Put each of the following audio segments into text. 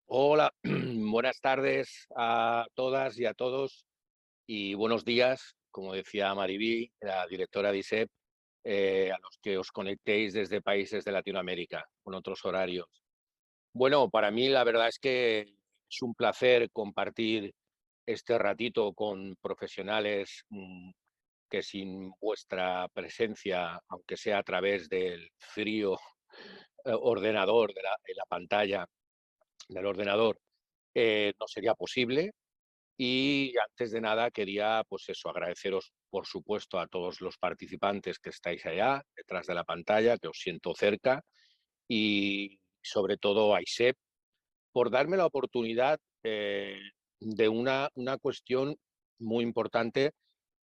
Hola, buenas tardes a todas y a todos y buenos días, como decía Mariví, la directora de ISEP, a los que os conectéis desde países de Latinoamérica con otros horarios. Bueno, para mí la verdad es que es un placer compartir este ratito con profesionales que sin vuestra presencia, aunque sea a través del frío ordenador de la pantalla del ordenador, no sería posible. Y antes de nada quería, pues eso, agradeceros, por supuesto, a todos los participantes que estáis allá, detrás de la pantalla, que os siento cerca, y sobre todo a ISEP, por darme la oportunidad de una cuestión muy importante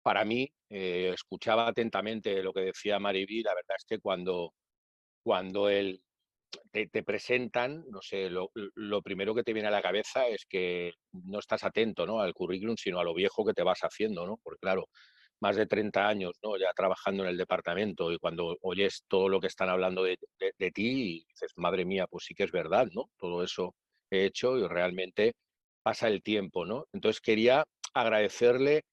para mí. Escuchaba atentamente lo que decía Mariví. La verdad es que cuando el te presentan, no sé, lo primero que te viene a la cabeza es que no estás atento, ¿no?, al currículum, sino a lo viejo que te vas haciendo, ¿no? Porque claro, más de 30 años, ¿no?, ya trabajando en el departamento, y cuando oyes todo lo que están hablando de ti, y dices: "Madre mía, pues sí que es verdad, ¿no? Todo eso he hecho", y realmente pasa el tiempo, ¿no? Entonces quería agradecerle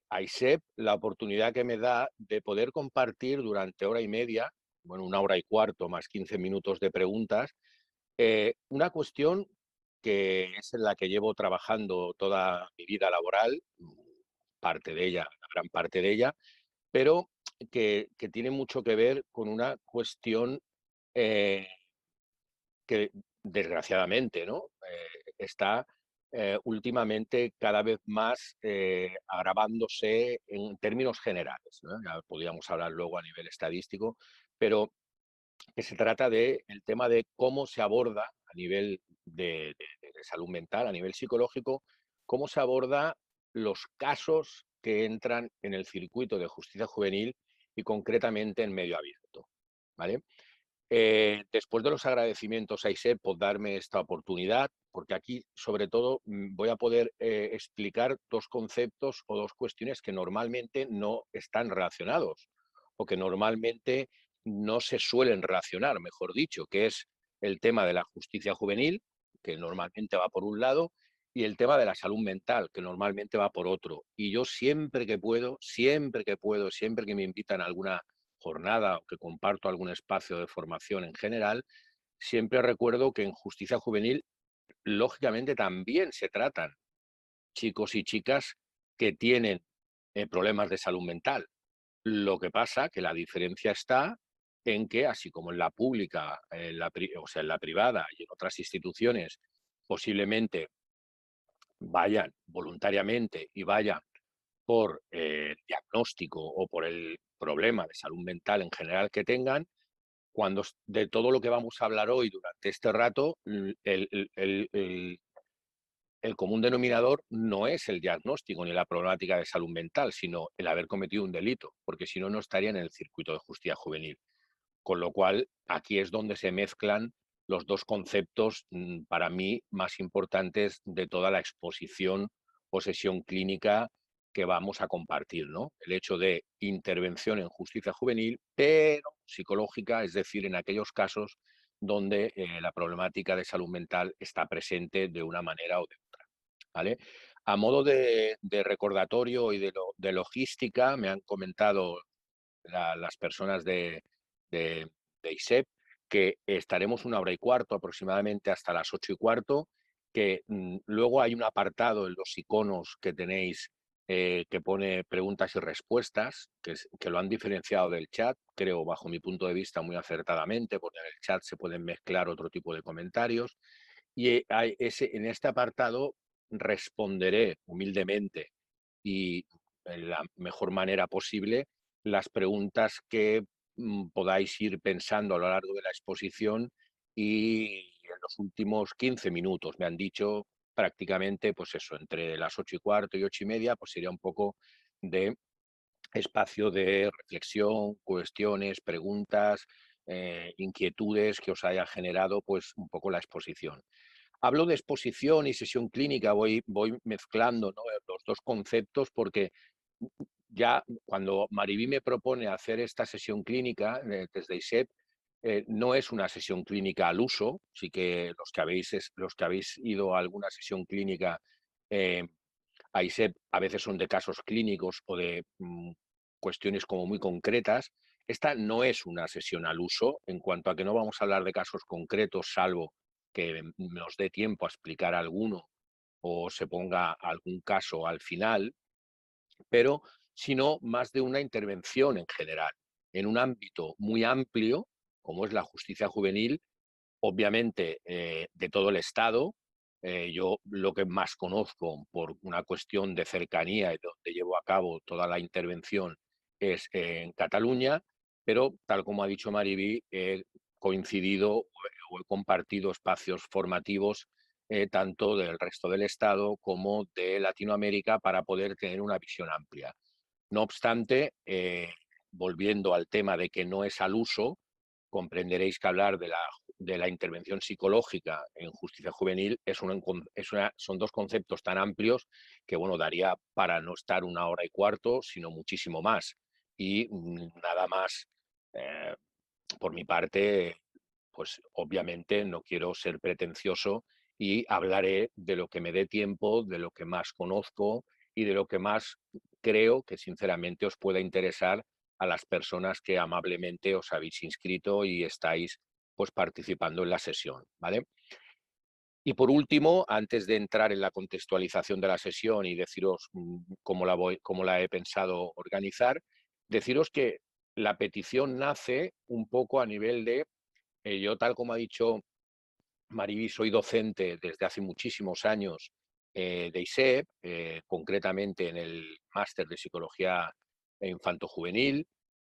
a ISEP la oportunidad que me da de poder compartir durante hora y media, bueno, una hora y cuarto más 15 minutos de preguntas, una cuestión que es en la que llevo trabajando toda mi vida laboral, parte de ella, la gran parte de ella, pero que tiene mucho que ver con una cuestión eh, que desgraciadamente, ¿no?, está últimamente cada vez más agravándose en términos generales, ¿no? Ya podríamos hablar luego a nivel estadístico, pero que se trata de el tema de cómo se aborda a nivel de salud mental, a nivel psicológico, cómo se aborda los casos que entran en el circuito de justicia juvenil y concretamente en medio abierto, ¿vale? Después de los agradecimientos a ISEP por darme esta oportunidad, porque aquí, sobre todo, voy a poder explicar dos conceptos o dos cuestiones que normalmente no están relacionados, o que normalmente no se suelen relacionar, mejor dicho, que es el tema de la justicia juvenil, que normalmente va por un lado, y el tema de la salud mental, que normalmente va por otro. Y yo siempre que puedo, siempre que puedo, siempre que me invitan a alguna jornada o que comparto algún espacio de formación en general, siempre recuerdo que en justicia juvenil, lógicamente, también se tratan chicos y chicas que tienen problemas de salud mental. Lo que pasa que la diferencia está en que, así como en la pública, o sea, en la privada y en otras instituciones, posiblemente vayan voluntariamente y vayan por diagnóstico o por el problema de salud mental en general que tengan. Cuando de todo lo que vamos a hablar hoy durante este rato, el común denominador no es el diagnóstico ni la problemática de salud mental, sino el haber cometido un delito, porque si no, no estaría en el circuito de justicia juvenil. Con lo cual, aquí es donde se mezclan los dos conceptos, para mí, más importantes de toda la exposición o sesión clínica que vamos a compartir, ¿no? El hecho de intervención en justicia juvenil, pero psicológica, es decir, en aquellos casos donde la problemática de salud mental está presente de una manera o de otra, ¿vale? A modo de recordatorio y de logística, me han comentado las personas de, de ISEP, que estaremos una hora y cuarto aproximadamente hasta las 8:15, que luego hay un apartado en los iconos que tenéis que pone preguntas y respuestas, que lo han diferenciado del chat, creo, bajo mi punto de vista, muy acertadamente, porque en el chat se pueden mezclar otro tipo de comentarios. Y en este apartado responderé humildemente y en la mejor manera posible las preguntas que podáis ir pensando a lo largo de la exposición, y en los últimos 15 minutos, me han dicho, prácticamente, pues eso, entre las 8:15 y 8:30, pues sería un poco de espacio de reflexión, cuestiones, preguntas, inquietudes que os haya generado pues un poco la exposición. Hablo de exposición y sesión clínica, voy mezclando, ¿no?, los dos conceptos, porque ya cuando Mariví me propone hacer esta sesión clínica desde ISEP, no es una sesión clínica al uso, sí que los que habéis ido a alguna sesión clínica a ISEP a veces son de casos clínicos o de cuestiones como muy concretas. Esta no es una sesión al uso en cuanto a que no vamos a hablar de casos concretos, salvo que nos dé tiempo a explicar alguno o se ponga algún caso al final, pero sino más de una intervención en general, en un ámbito muy amplio, como es la justicia juvenil, obviamente de todo el Estado. Yo lo que más conozco por una cuestión de cercanía y donde llevo a cabo toda la intervención es en Cataluña, pero tal como ha dicho Mariví, he coincidido o he compartido espacios formativos tanto del resto del Estado como de Latinoamérica para poder tener una visión amplia. No obstante, volviendo al tema de que no es al uso, comprenderéis que hablar de la intervención psicológica en justicia juvenil son dos conceptos tan amplios que, bueno, daría para no estar 1 hora y cuarto, sino muchísimo más. Y nada más, eh, por mi parte, pues obviamente no quiero ser pretencioso y hablaré de lo que me dé tiempo, de lo que más conozco y de lo que más creo que sinceramente os pueda interesar a las personas que amablemente os habéis inscrito y estáis pues participando en la sesión, ¿vale? Y por último, antes de entrar en la contextualización de la sesión y deciros cómo la he pensado organizar, deciros que la petición nace un poco a nivel de, yo tal como ha dicho Mariby, soy docente desde hace muchísimos años de ISEP, concretamente en el máster de Psicología Infanto-Juvenil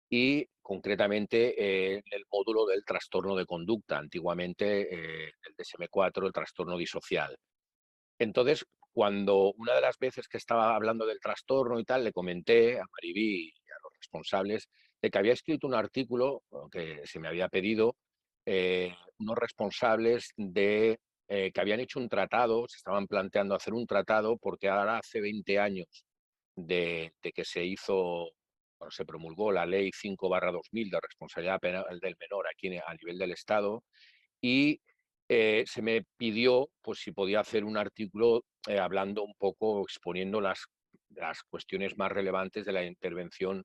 y concretamente en el módulo del trastorno de conducta, antiguamente el DSM-4, el trastorno disocial. Entonces, cuando una de las veces que estaba hablando del trastorno y tal, le comenté a Mariby y a los responsables de que había escrito un artículo que se me había pedido, unos responsables de que habían hecho un tratado, se estaban planteando hacer un tratado porque ahora hace 20 años de que se hizo, bueno, se promulgó la ley 5/2000 de responsabilidad penal del menor aquí a nivel del Estado y se me pidió pues, si podía hacer un artículo hablando un poco, exponiendo las cuestiones más relevantes de la intervención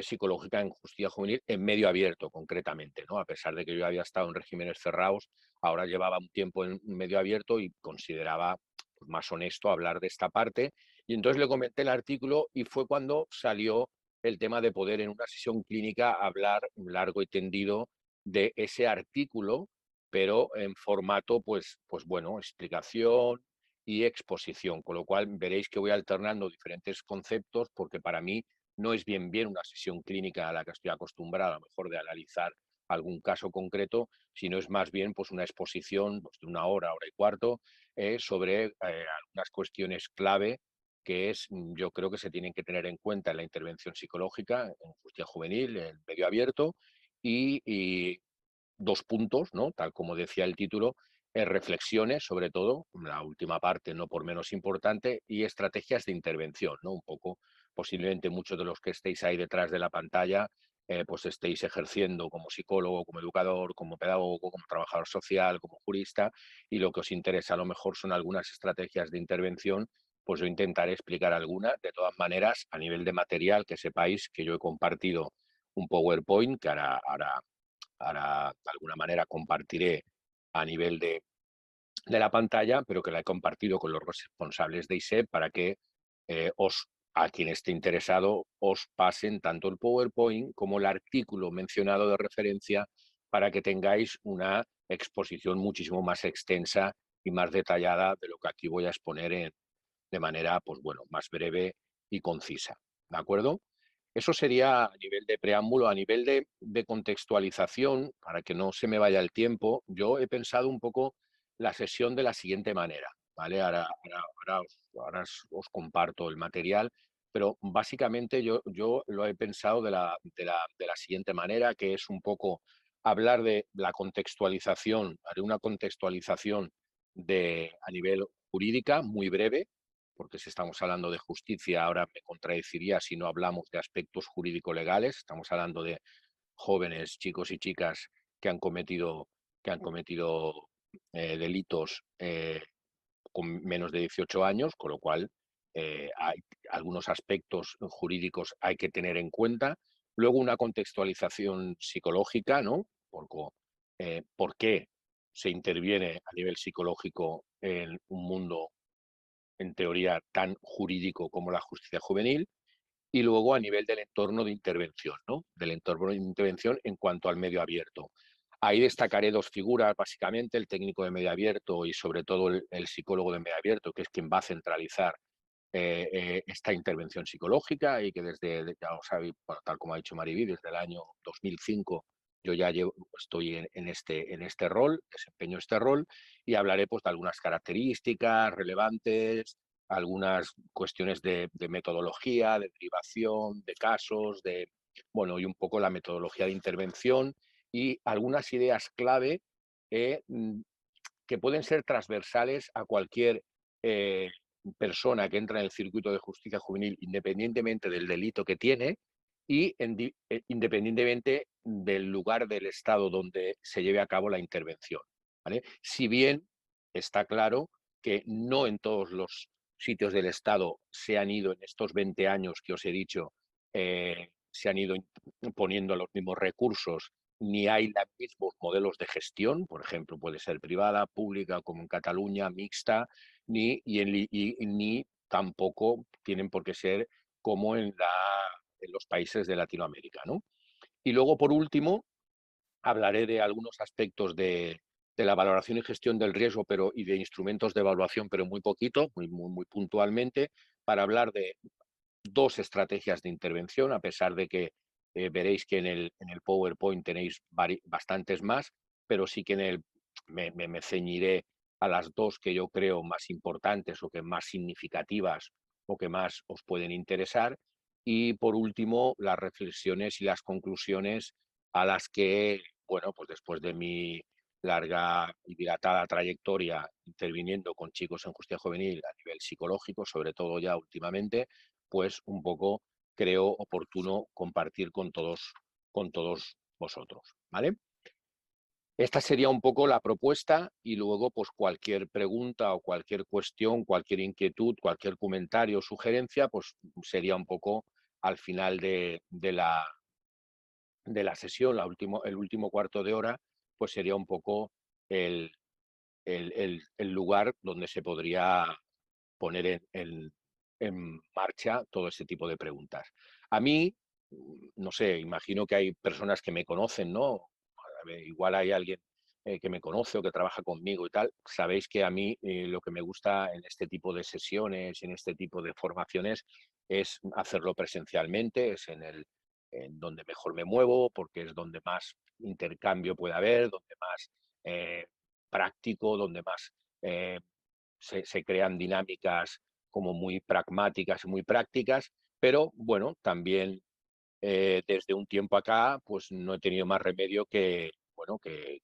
psicológica en justicia juvenil en medio abierto, concretamente, ¿no? A pesar de que yo había estado en regímenes cerrados, ahora llevaba un tiempo en medio abierto y consideraba pues, más honesto hablar de esta parte. Y entonces le comenté el artículo y fue cuando salió el tema de poder en una sesión clínica hablar largo y tendido de ese artículo, pero en formato, pues bueno, explicación y exposición, con lo cual veréis que voy alternando diferentes conceptos porque para mí no es bien una sesión clínica a la que estoy acostumbrado, a lo mejor de analizar algún caso concreto, sino es más bien pues una exposición pues, de 1 hora, 1 hora y cuarto, sobre algunas cuestiones clave que yo creo que se tienen que tener en cuenta en la intervención psicológica, en justicia juvenil, en medio abierto, y 2 puntos, ¿no? Tal como decía el título, reflexiones, sobre todo, la última parte no por menos importante, y estrategias de intervención, ¿no? Un poco, posiblemente muchos de los que estéis ahí detrás de la pantalla, pues estéis ejerciendo como psicólogo, como educador, como pedagogo, como trabajador social, como jurista, y lo que os interesa a lo mejor son algunas estrategias de intervención, pues yo intentaré explicar alguna. De todas maneras, a nivel de material, que sepáis que yo he compartido un PowerPoint que ahora de alguna manera compartiré a nivel de la pantalla, pero que la he compartido con los responsables de ISEP para que a quien esté interesado os pasen tanto el PowerPoint como el artículo mencionado de referencia para que tengáis una exposición muchísimo más extensa y más detallada de lo que aquí voy a exponer de manera, pues bueno, más breve y concisa. ¿De acuerdo? Eso sería a nivel de preámbulo, a nivel de contextualización, para que no se me vaya el tiempo. Yo he pensado un poco la sesión de la siguiente manera, ¿vale? Ahora os comparto el material, pero básicamente yo lo he pensado de la siguiente manera, que es un poco hablar de la contextualización, haré una contextualización a nivel jurídica muy breve, porque si estamos hablando de justicia, ahora me contradeciría si no hablamos de aspectos jurídico-legales, estamos hablando de jóvenes, chicos y chicas que han cometido, delitos con menos de 18 años, con lo cual hay algunos aspectos jurídicos hay que tener en cuenta. Luego una contextualización psicológica, ¿no? ¿Por qué se interviene a nivel psicológico en un mundo, en teoría, tan jurídico como la justicia juvenil? Y luego a nivel del entorno de intervención, ¿no? Del entorno de intervención en cuanto al medio abierto. Ahí destacaré dos figuras, básicamente, el técnico de medio abierto y sobre todo el psicólogo de medio abierto, que es quien va a centralizar esta intervención psicológica y que ya lo sabéis, bueno, tal como ha dicho Mariví, desde el año 2005 yo ya estoy en este rol, desempeño este rol y hablaré pues de algunas características relevantes, algunas cuestiones de metodología, de derivación, de casos, bueno, y un poco la metodología de intervención y algunas ideas clave eh, que pueden ser transversales a cualquier eh, persona que entra en el circuito de justicia juvenil, independientemente del delito que tiene y independientemente del lugar del Estado donde se lleve a cabo la intervención. ¿Vale? Si bien está claro que no en todos los sitios del Estado se han ido en estos 20 años que os he dicho, se han ido poniendo los mismos recursos ni hay los mismos modelos de gestión, por ejemplo, puede ser privada, pública, como en Cataluña, mixta, ni tampoco tienen por qué ser como en los países de Latinoamérica, ¿no? Y luego, por último, hablaré de algunos aspectos de la valoración y gestión del riesgo y de instrumentos de evaluación, pero muy poquito, muy puntualmente, para hablar de dos estrategias de intervención, a pesar de que veréis que en el PowerPoint tenéis bastantes más, pero sí que me ceñiré a las dos que yo creo más importantes o que más significativas o que más os pueden interesar. Y por último, las reflexiones y las conclusiones a las que, bueno, pues después de mi larga y dilatada trayectoria interviniendo con chicos en justicia juvenil a nivel psicológico, sobre todo ya últimamente, pues un poco creo oportuno compartir con todos vosotros, ¿vale? Esta sería un poco la propuesta y luego pues cualquier pregunta o cualquier cuestión, cualquier inquietud, cualquier comentario o sugerencia, pues sería un poco al final de la sesión, el último cuarto de hora, pues sería un poco el, el lugar donde se podría poner en marcha todo ese tipo de preguntas. A mí, no sé, imagino que hay personas que me conocen, ¿no? A ver, igual hay alguien que me conoce o que trabaja conmigo y tal. Sabéis que a mí lo que me gusta en este tipo de sesiones, en este tipo de formaciones, es hacerlo presencialmente, es en donde mejor me muevo, porque es donde más intercambio puede haber, donde más eh, práctico, donde más eh, se crean dinámicas como muy pragmáticas y muy prácticas, pero bueno, también desde un tiempo acá, pues no he tenido más remedio que, bueno, que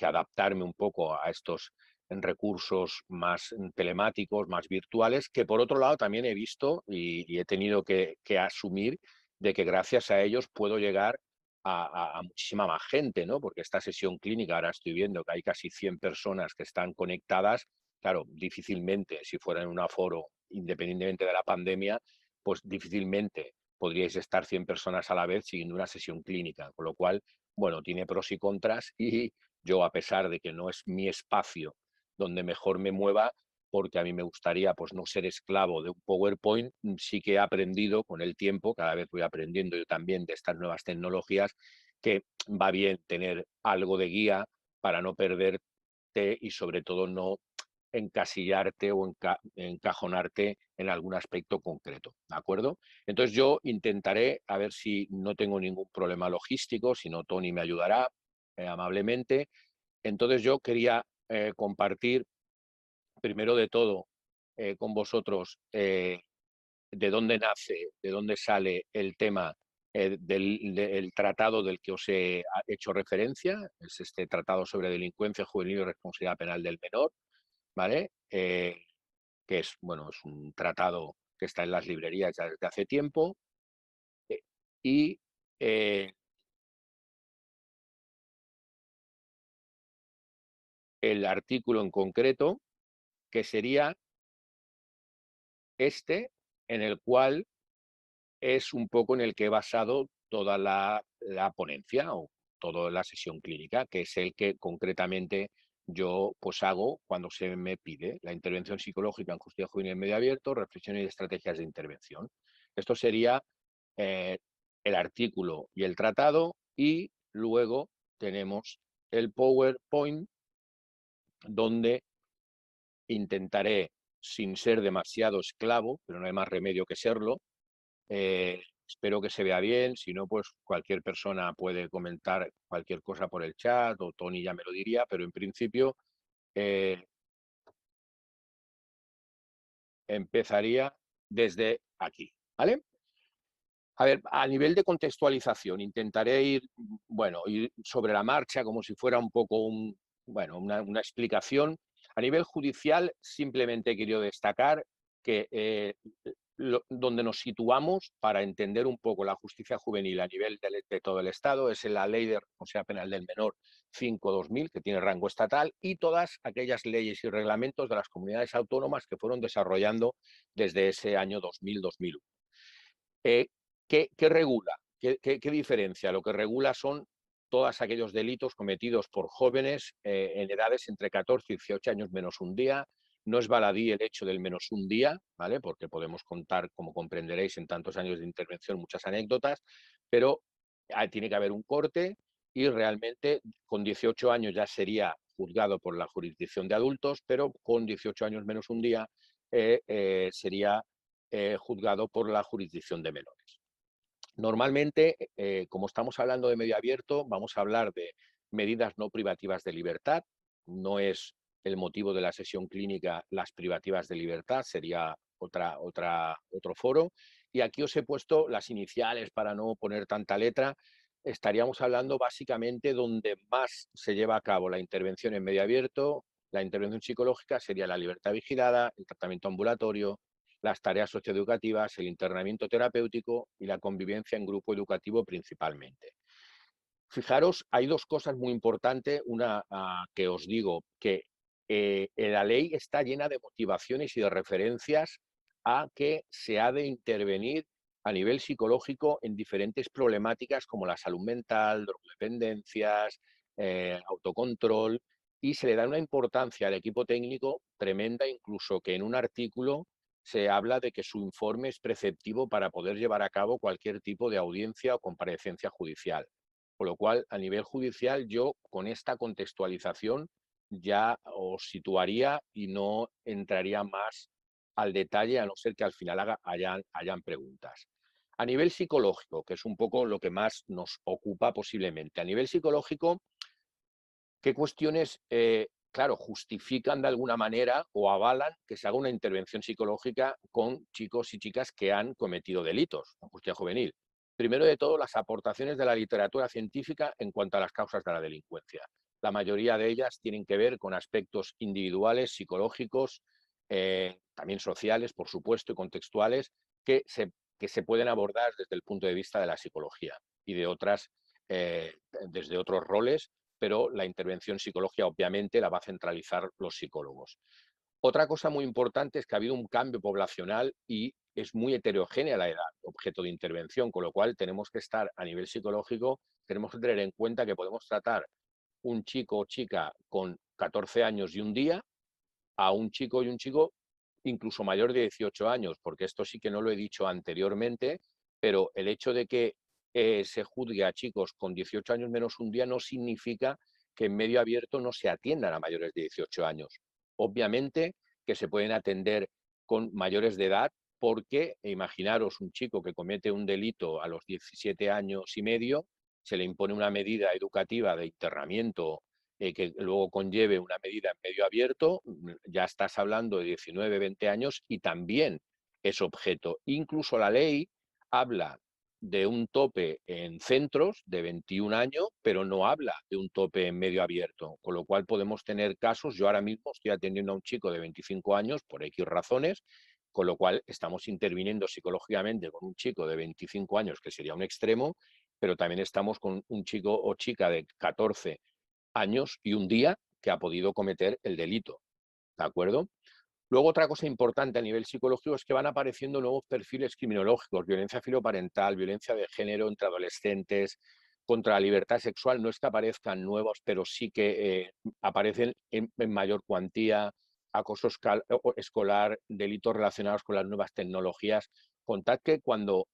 adaptarme un poco a estos recursos más telemáticos, más virtuales, que por otro lado también he visto y he tenido que asumir de que gracias a ellos puedo llegar a muchísima más gente, ¿no? Porque esta sesión clínica, ahora estoy viendo que hay casi 100 personas que están conectadas. Claro, difícilmente, si fuera en un aforo, independientemente de la pandemia, pues difícilmente podríais estar 100 personas a la vez siguiendo una sesión clínica, con lo cual, bueno, tiene pros y contras y yo, a pesar de que no es mi espacio donde mejor me mueva, porque a mí me gustaría pues no ser esclavo de un PowerPoint, sí que he aprendido con el tiempo, cada vez voy aprendiendo yo también de estas nuevas tecnologías, que va bien tener algo de guía para no perderte y sobre todo no encasillarte o encajonarte en algún aspecto concreto, ¿de acuerdo? Entonces yo intentaré, a ver si no tengo ningún problema logístico, si no Tony me ayudará amablemente. Entonces yo quería compartir, primero de todo, con vosotros de dónde nace, de dónde sale el tema del tratado del que os he hecho referencia, es este tratado sobre delincuencia juvenil y responsabilidad penal del menor, ¿vale? Que es, bueno, es un tratado que está en las librerías ya desde hace tiempo y el artículo en concreto, que sería este, en el cual es un poco en el que he basado toda la ponencia o toda la sesión clínica, que es el que concretamente yo pues hago cuando se me pide la intervención psicológica en justicia juvenil en medio abierto, reflexiones y estrategias de intervención. Esto sería el artículo y el tratado, y luego tenemos el PowerPoint, donde intentaré, sin ser demasiado esclavo, pero no hay más remedio que serlo, espero que se vea bien. Si no, pues cualquier persona puede comentar cualquier cosa por el chat, o Tony ya me lo diría, pero en principio eh, empezaría desde aquí, ¿vale? A ver, a nivel de contextualización, intentaré ir, bueno, ir sobre la marcha como si fuera un poco una explicación. A nivel judicial, simplemente he querido destacar que donde nos situamos para entender un poco la justicia juvenil a nivel de todo el Estado es en la Ley de Responsabilidad Penal del Menor 5/2000, que tiene rango estatal, y todas aquellas leyes y reglamentos de las comunidades autónomas que fueron desarrollando desde ese año 2000-2001. ¿Qué regula? ¿Qué diferencia? Lo que regula son todos aquellos delitos cometidos por jóvenes en edades entre 14 y 18 años menos un día. No es baladí el hecho del menos un día, ¿vale? Porque podemos contar, como comprenderéis, en tantos años de intervención muchas anécdotas, pero tiene que haber un corte, y realmente con 18 años ya sería juzgado por la jurisdicción de adultos, pero con 18 años menos un día sería juzgado por la jurisdicción de menores. Normalmente, como estamos hablando de medio abierto, vamos a hablar de medidas no privativas de libertad. No es el motivo de la sesión clínica las privativas de libertad, sería otro foro. Y aquí os he puesto las iniciales para no poner tanta letra. Estaríamos hablando básicamente donde más se lleva a cabo la intervención en medio abierto. La intervención psicológica sería la libertad vigilada, el tratamiento ambulatorio, las tareas socioeducativas, el internamiento terapéutico y la convivencia en grupo educativo principalmente. Fijaros, hay dos cosas muy importantes. Una que os digo, que la ley está llena de motivaciones y de referencias a que se ha de intervenir a nivel psicológico en diferentes problemáticas como la salud mental, drogodependencias, autocontrol, y se le da una importancia al equipo técnico tremenda, incluso que en un artículo se habla de que su informe es preceptivo para poder llevar a cabo cualquier tipo de audiencia o comparecencia judicial. Con lo cual, a nivel judicial, yo con esta contextualización ya os situaría y no entraría más al detalle, a no ser que al final hayan preguntas. A nivel psicológico, que es un poco lo que más nos ocupa posiblemente. A nivel psicológico, ¿qué cuestiones, claro, justifican de alguna manera o avalan que se haga una intervención psicológica con chicos y chicas que han cometido delitos en justicia juvenil? Primero de todo, las aportaciones de la literatura científica en cuanto a las causas de la delincuencia. La mayoría de ellas tienen que ver con aspectos individuales, psicológicos, también sociales, por supuesto, y contextuales, que se pueden abordar desde el punto de vista de la psicología y de otras, desde otros roles, pero la intervención psicológica obviamente la va a centralizar los psicólogos. Otra cosa muy importante es que ha habido un cambio poblacional y es muy heterogénea la edad objeto de intervención, con lo cual tenemos que estar a nivel psicológico, tenemos que tener en cuenta que podemos tratar un chico o chica con 14 años y un día a un chico y un chico incluso mayor de 18 años, porque esto sí que no lo he dicho anteriormente, pero el hecho de que se juzgue a chicos con 18 años menos un día no significa que en medio abierto no se atiendan a mayores de 18 años. Obviamente que se pueden atender con mayores de edad, porque imaginaros un chico que comete un delito a los 17 años y medio, se le impone una medida educativa de internamiento que luego conlleve una medida en medio abierto, ya estás hablando de 19, 20 años y también es objeto. Incluso la ley habla de un tope en centros de 21 años, pero no habla de un tope en medio abierto, con lo cual podemos tener casos. Yo ahora mismo estoy atendiendo a un chico de 25 años por X razones, con lo cual estamos interviniendo psicológicamente con un chico de 25 años, que sería un extremo, pero también estamos con un chico o chica de 14 años y un día, que ha podido cometer el delito, ¿de acuerdo? Luego, otra cosa importante a nivel psicológico es que van apareciendo nuevos perfiles criminológicos, violencia filoparental, violencia de género entre adolescentes, contra la libertad sexual. No es que aparezcan nuevos, pero sí que aparecen en mayor cuantía, acoso escolar, delitos relacionados con las nuevas tecnologías. Contad que cuando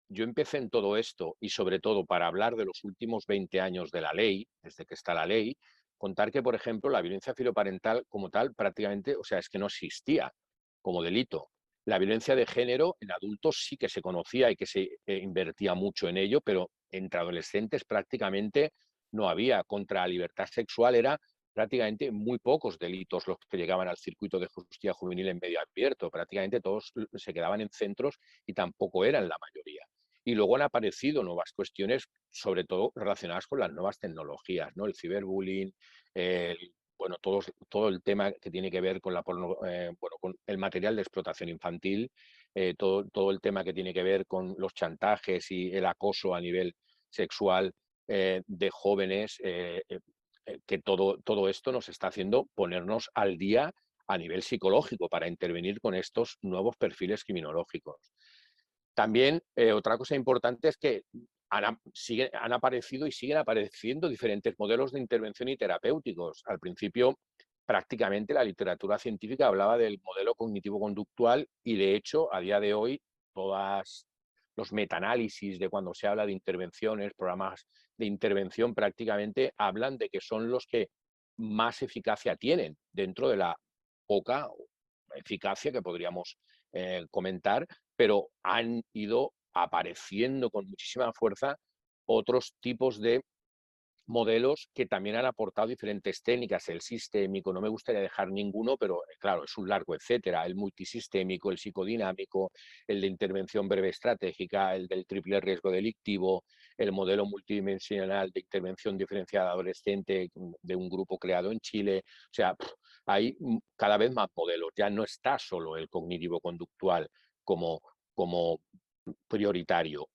yo empecé en todo esto, y sobre todo para hablar de los últimos 20 años de la ley, desde que está la ley, contar que, por ejemplo, la violencia filoparental como tal prácticamente, o sea, es que no existía como delito. La violencia de género en adultos sí que se conocía y que se invertía mucho en ello, pero entre adolescentes prácticamente no había. Contra la libertad sexual era prácticamente muy pocos delitos los que llegaban al circuito de justicia juvenil en medio abierto. Prácticamente todos se quedaban en centros y tampoco eran la mayoría. Y luego han aparecido nuevas cuestiones, sobre todo relacionadas con las nuevas tecnologías, ¿no? El ciberbullying, bueno, todo el tema que tiene que ver con bueno, con el material de explotación infantil, todo el tema que tiene que ver con los chantajes y el acoso a nivel sexual de jóvenes, que todo esto nos está haciendo ponernos al día a nivel psicológico para intervenir con estos nuevos perfiles criminológicos. También otra cosa importante es que han aparecido y siguen apareciendo diferentes modelos de intervención y terapéuticos. Al principio, prácticamente la literatura científica hablaba del modelo cognitivo-conductual y, de hecho, a día de hoy, todos los metaanálisis de cuando se habla de intervenciones, programas de intervención, prácticamente hablan de que son los que más eficacia tienen dentro de la poca eficacia que podríamos comentar, pero han ido apareciendo con muchísima fuerza otros tipos de modelos que también han aportado diferentes técnicas. El sistémico, no me gustaría dejar ninguno, pero claro, es un largo etcétera. El multisistémico, el psicodinámico, el de intervención breve estratégica, el del triple riesgo delictivo, el modelo multidimensional de intervención diferenciada adolescente de un grupo creado en Chile. O sea, hay cada vez más modelos. Ya no está solo el cognitivo-conductual como prioritario.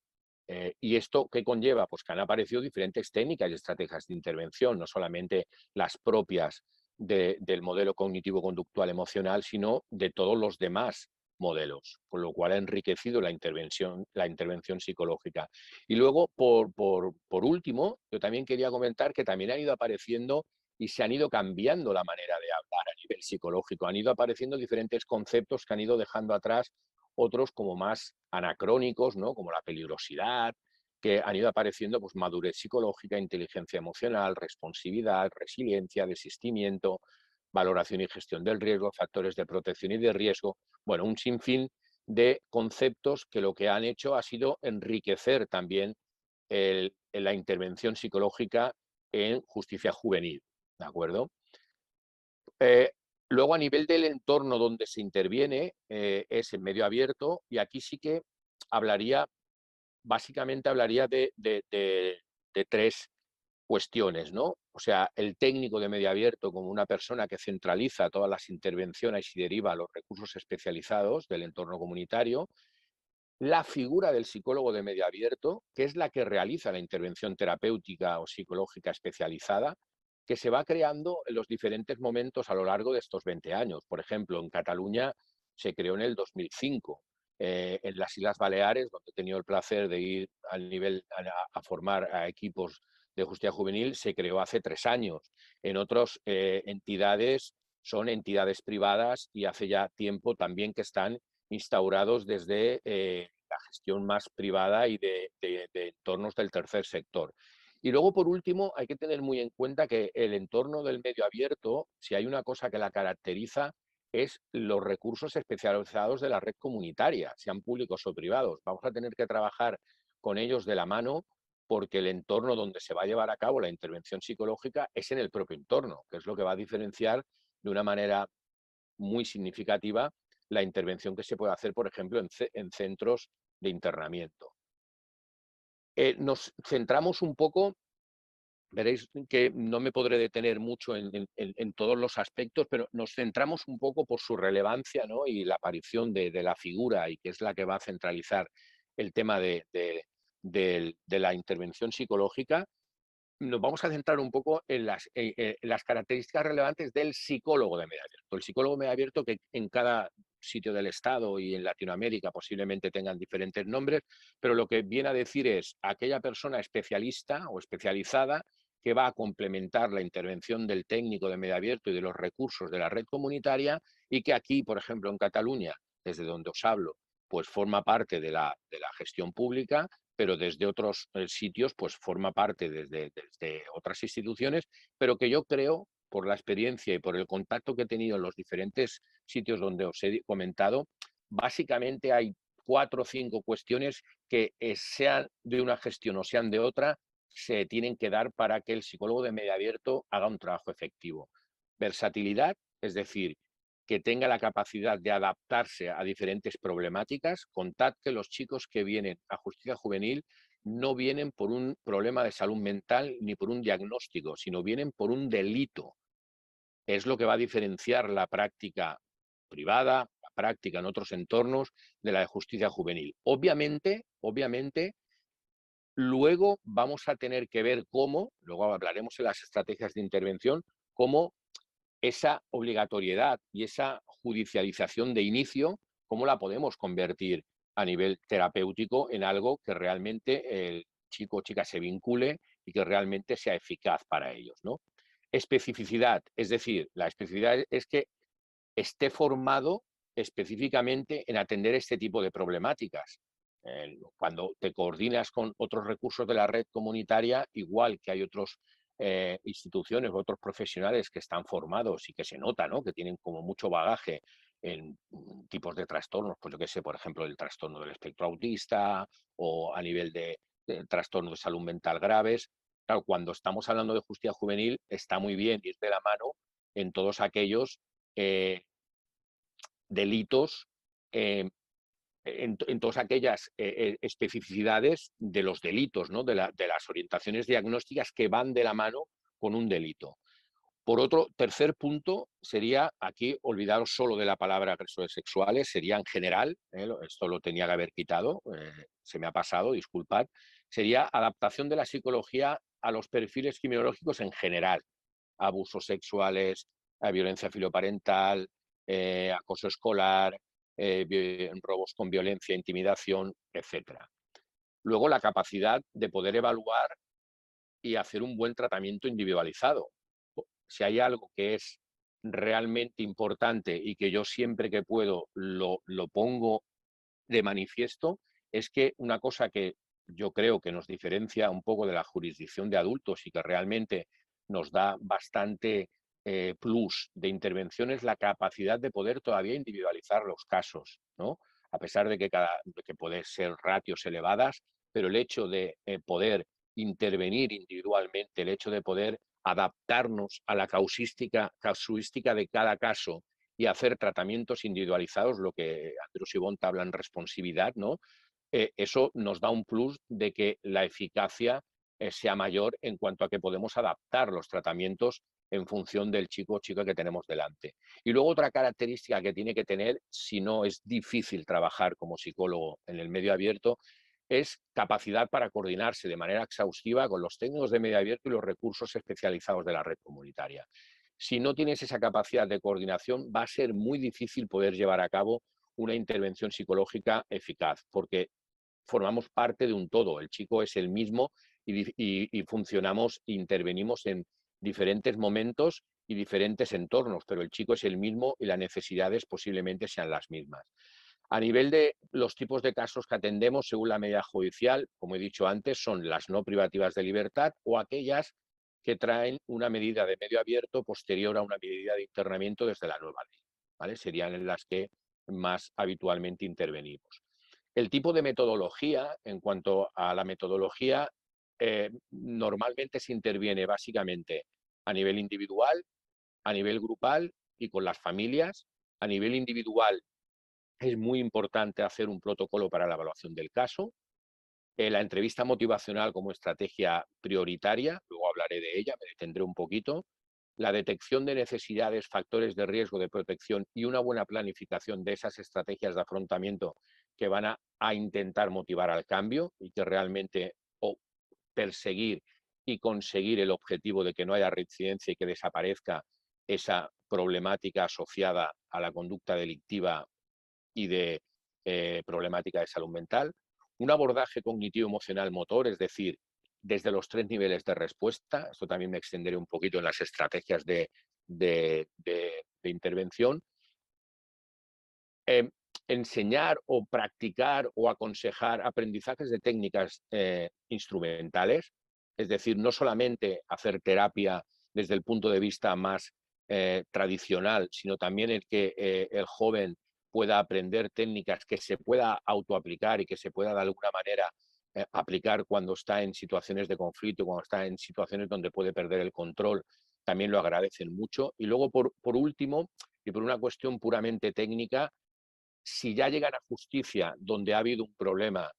¿Y esto qué conlleva? Pues que han aparecido diferentes técnicas y estrategias de intervención, no solamente las propias del modelo cognitivo-conductual emocional, sino de todos los demás modelos, con lo cual ha enriquecido la intervención psicológica. Y luego, por último, yo también quería comentar que también han ido apareciendo y se han ido cambiando la manera de hablar a nivel psicológico. Han ido apareciendo diferentes conceptos que han ido dejando atrás otros como más anacrónicos, ¿no? Como la peligrosidad, que han ido apareciendo pues, madurez psicológica, inteligencia emocional, responsividad, resiliencia, desistimiento, valoración y gestión del riesgo, factores de protección y de riesgo. Bueno, un sinfín de conceptos que lo que han hecho ha sido enriquecer también la intervención psicológica en justicia juvenil, ¿de acuerdo? Eh, Luego, a nivel del entorno donde se interviene, es en medio abierto, y aquí sí que hablaría, básicamente hablaría de tres cuestiones, ¿no? O sea, el técnico de medio abierto como una persona que centraliza todas las intervenciones y deriva los recursos especializados del entorno comunitario. La figura del psicólogo de medio abierto, que es la que realiza la intervención terapéutica o psicológica especializada, que se va creando en los diferentes momentos a lo largo de estos 20 años. Por ejemplo, en Cataluña se creó en el 2005. En las Islas Baleares, donde he tenido el placer de ir a formar a equipos de justicia juvenil, se creó hace 3 años. En otras entidades son entidades privadas y hace ya tiempo también que están instaurados desde la gestión más privada y de entornos del tercer sector. Y luego, por último, hay que tener muy en cuenta que el entorno del medio abierto, si hay una cosa que la caracteriza, es los recursos especializados de la red comunitaria, sean públicos o privados. Vamos a tener que trabajar con ellos de la mano porque el entorno donde se va a llevar a cabo la intervención psicológica es en el propio entorno, que es lo que va a diferenciar de una manera muy significativa la intervención que se puede hacer, por ejemplo, en centros de internamiento. Nos centramos un poco, veréis que no me podré detener mucho en todos los aspectos, pero nos centramos un poco por su relevancia, ¿no? Y la aparición de la figura, y que es la que va a centralizar el tema de la intervención psicológica. nos vamos a centrar un poco en las características relevantes del psicólogo de medio abierto. El psicólogo de medio abierto, que en cada sitio del Estado y en Latinoamérica posiblemente tengan diferentes nombres, pero lo que viene a decir es aquella persona especialista o especializada que va a complementar la intervención del técnico de medio abierto y de los recursos de la red comunitaria, y que aquí, por ejemplo, en Cataluña, desde donde os hablo, pues forma parte de la gestión pública, pero desde otros sitios pues forma parte desde otras instituciones, pero que yo creo, por la experiencia y por el contacto que he tenido en los diferentes sitios donde os he comentado, básicamente hay 4 o 5 cuestiones que, sean de una gestión o sean de otra, se tienen que dar para que el psicólogo de medio abierto haga un trabajo efectivo. Versatilidad, es decir, que tenga la capacidad de adaptarse a diferentes problemáticas. Contad que los chicos que vienen a justicia juvenil no vienen por un problema de salud mental ni por un diagnóstico, sino vienen por un delito. Es lo que va a diferenciar la práctica privada, la práctica en otros entornos, de la de justicia juvenil. Obviamente, luego vamos a tener que ver cómo, luego hablaremos en las estrategias de intervención, cómo esa obligatoriedad y esa judicialización de inicio, ¿cómo la podemos convertir a nivel terapéutico en algo que realmente el chico o chica se vincule y que realmente sea eficaz para ellos, ¿no? Especificidad, es decir, la especificidad es que esté formado específicamente en atender este tipo de problemáticas. Cuando te coordinas con otros recursos de la red comunitaria, igual que hay otras instituciones o otros profesionales que están formados y que se nota, ¿no?, que tienen como mucho bagaje en tipos de trastornos, pues yo qué sé, por ejemplo, el trastorno del espectro autista o a nivel de trastornos de salud mental graves. Claro, cuando estamos hablando de justicia juvenil, está muy bien ir de la mano en todos aquellos eh, delitos, eh, en todas aquellas especificidades de los delitos, ¿no?, de las orientaciones diagnósticas que van de la mano con un delito. Por otro, tercer punto sería, aquí olvidaros solo de la palabra agresores sexuales, sería en general, esto lo tenía que haber quitado, se me ha pasado, disculpad, sería adaptación de la psicología a los perfiles criminológicos en general: abusos sexuales, violencia filoparental, acoso escolar, robos con violencia, intimidación, etcétera. Luego, la capacidad de poder evaluar y hacer un buen tratamiento individualizado. Si hay algo que es realmente importante y que yo siempre que puedo lo pongo de manifiesto, es que una cosa que yo creo que nos diferencia un poco de la jurisdicción de adultos y que realmente nos da bastante plus de intervención es la capacidad de poder todavía individualizar los casos, ¿no? A pesar de que pueden ser ratios elevadas, pero el hecho de poder intervenir individualmente, el hecho de poder adaptarnos a la casuística de cada caso y hacer tratamientos individualizados, lo que Andrus y Bonta hablan responsividad, ¿no? Eso nos da un plus de que la eficacia sea mayor en cuanto a que podemos adaptar los tratamientos en función del chico o chica que tenemos delante. Y luego otra característica que tiene que tener, si no es difícil trabajar como psicólogo en el medio abierto, es capacidad para coordinarse de manera exhaustiva con los técnicos de medio abierto y los recursos especializados de la red comunitaria. Si no tienes esa capacidad de coordinación, va a ser muy difícil poder llevar a cabo una intervención psicológica eficaz, porque formamos parte de un todo. El chico es el mismo y funcionamos, intervenimos en diferentes momentos y diferentes entornos, pero el chico es el mismo y las necesidades posiblemente sean las mismas. A nivel de los tipos de casos que atendemos, según la medida judicial, como he dicho antes, son las no privativas de libertad o aquellas que traen una medida de medio abierto posterior a una medida de internamiento desde la nueva ley, ¿vale? Serían en las que más habitualmente intervenimos. El tipo de metodología, en cuanto a la metodología, normalmente se interviene básicamente a nivel individual, a nivel grupal y con las familias. A nivel individual es muy importante hacer un protocolo para la evaluación del caso. La entrevista motivacional como estrategia prioritaria, luego hablaré de ella, me detendré un poquito. La detección de necesidades, factores de riesgo de protección y una buena planificación de esas estrategias de afrontamiento que van a intentar motivar al cambio y que realmente o perseguir y conseguir el objetivo de que no haya reincidencia y que desaparezca esa problemática asociada a la conducta delictiva y de problemática de salud mental. Un abordaje cognitivo-emocional motor, es decir, desde los 3 niveles de respuesta. Esto también me extenderé un poquito en las estrategias de intervención. Enseñar o practicar o aconsejar aprendizajes de técnicas instrumentales, es decir, no solamente hacer terapia desde el punto de vista más tradicional, sino también el que el joven pueda aprender técnicas que se pueda autoaplicar y que se pueda de alguna manera aplicar cuando está en situaciones de conflicto, cuando está en situaciones donde puede perder el control, también lo agradecen mucho. Y luego, por último, y por una cuestión puramente técnica, si ya llegan a justicia donde ha habido un problema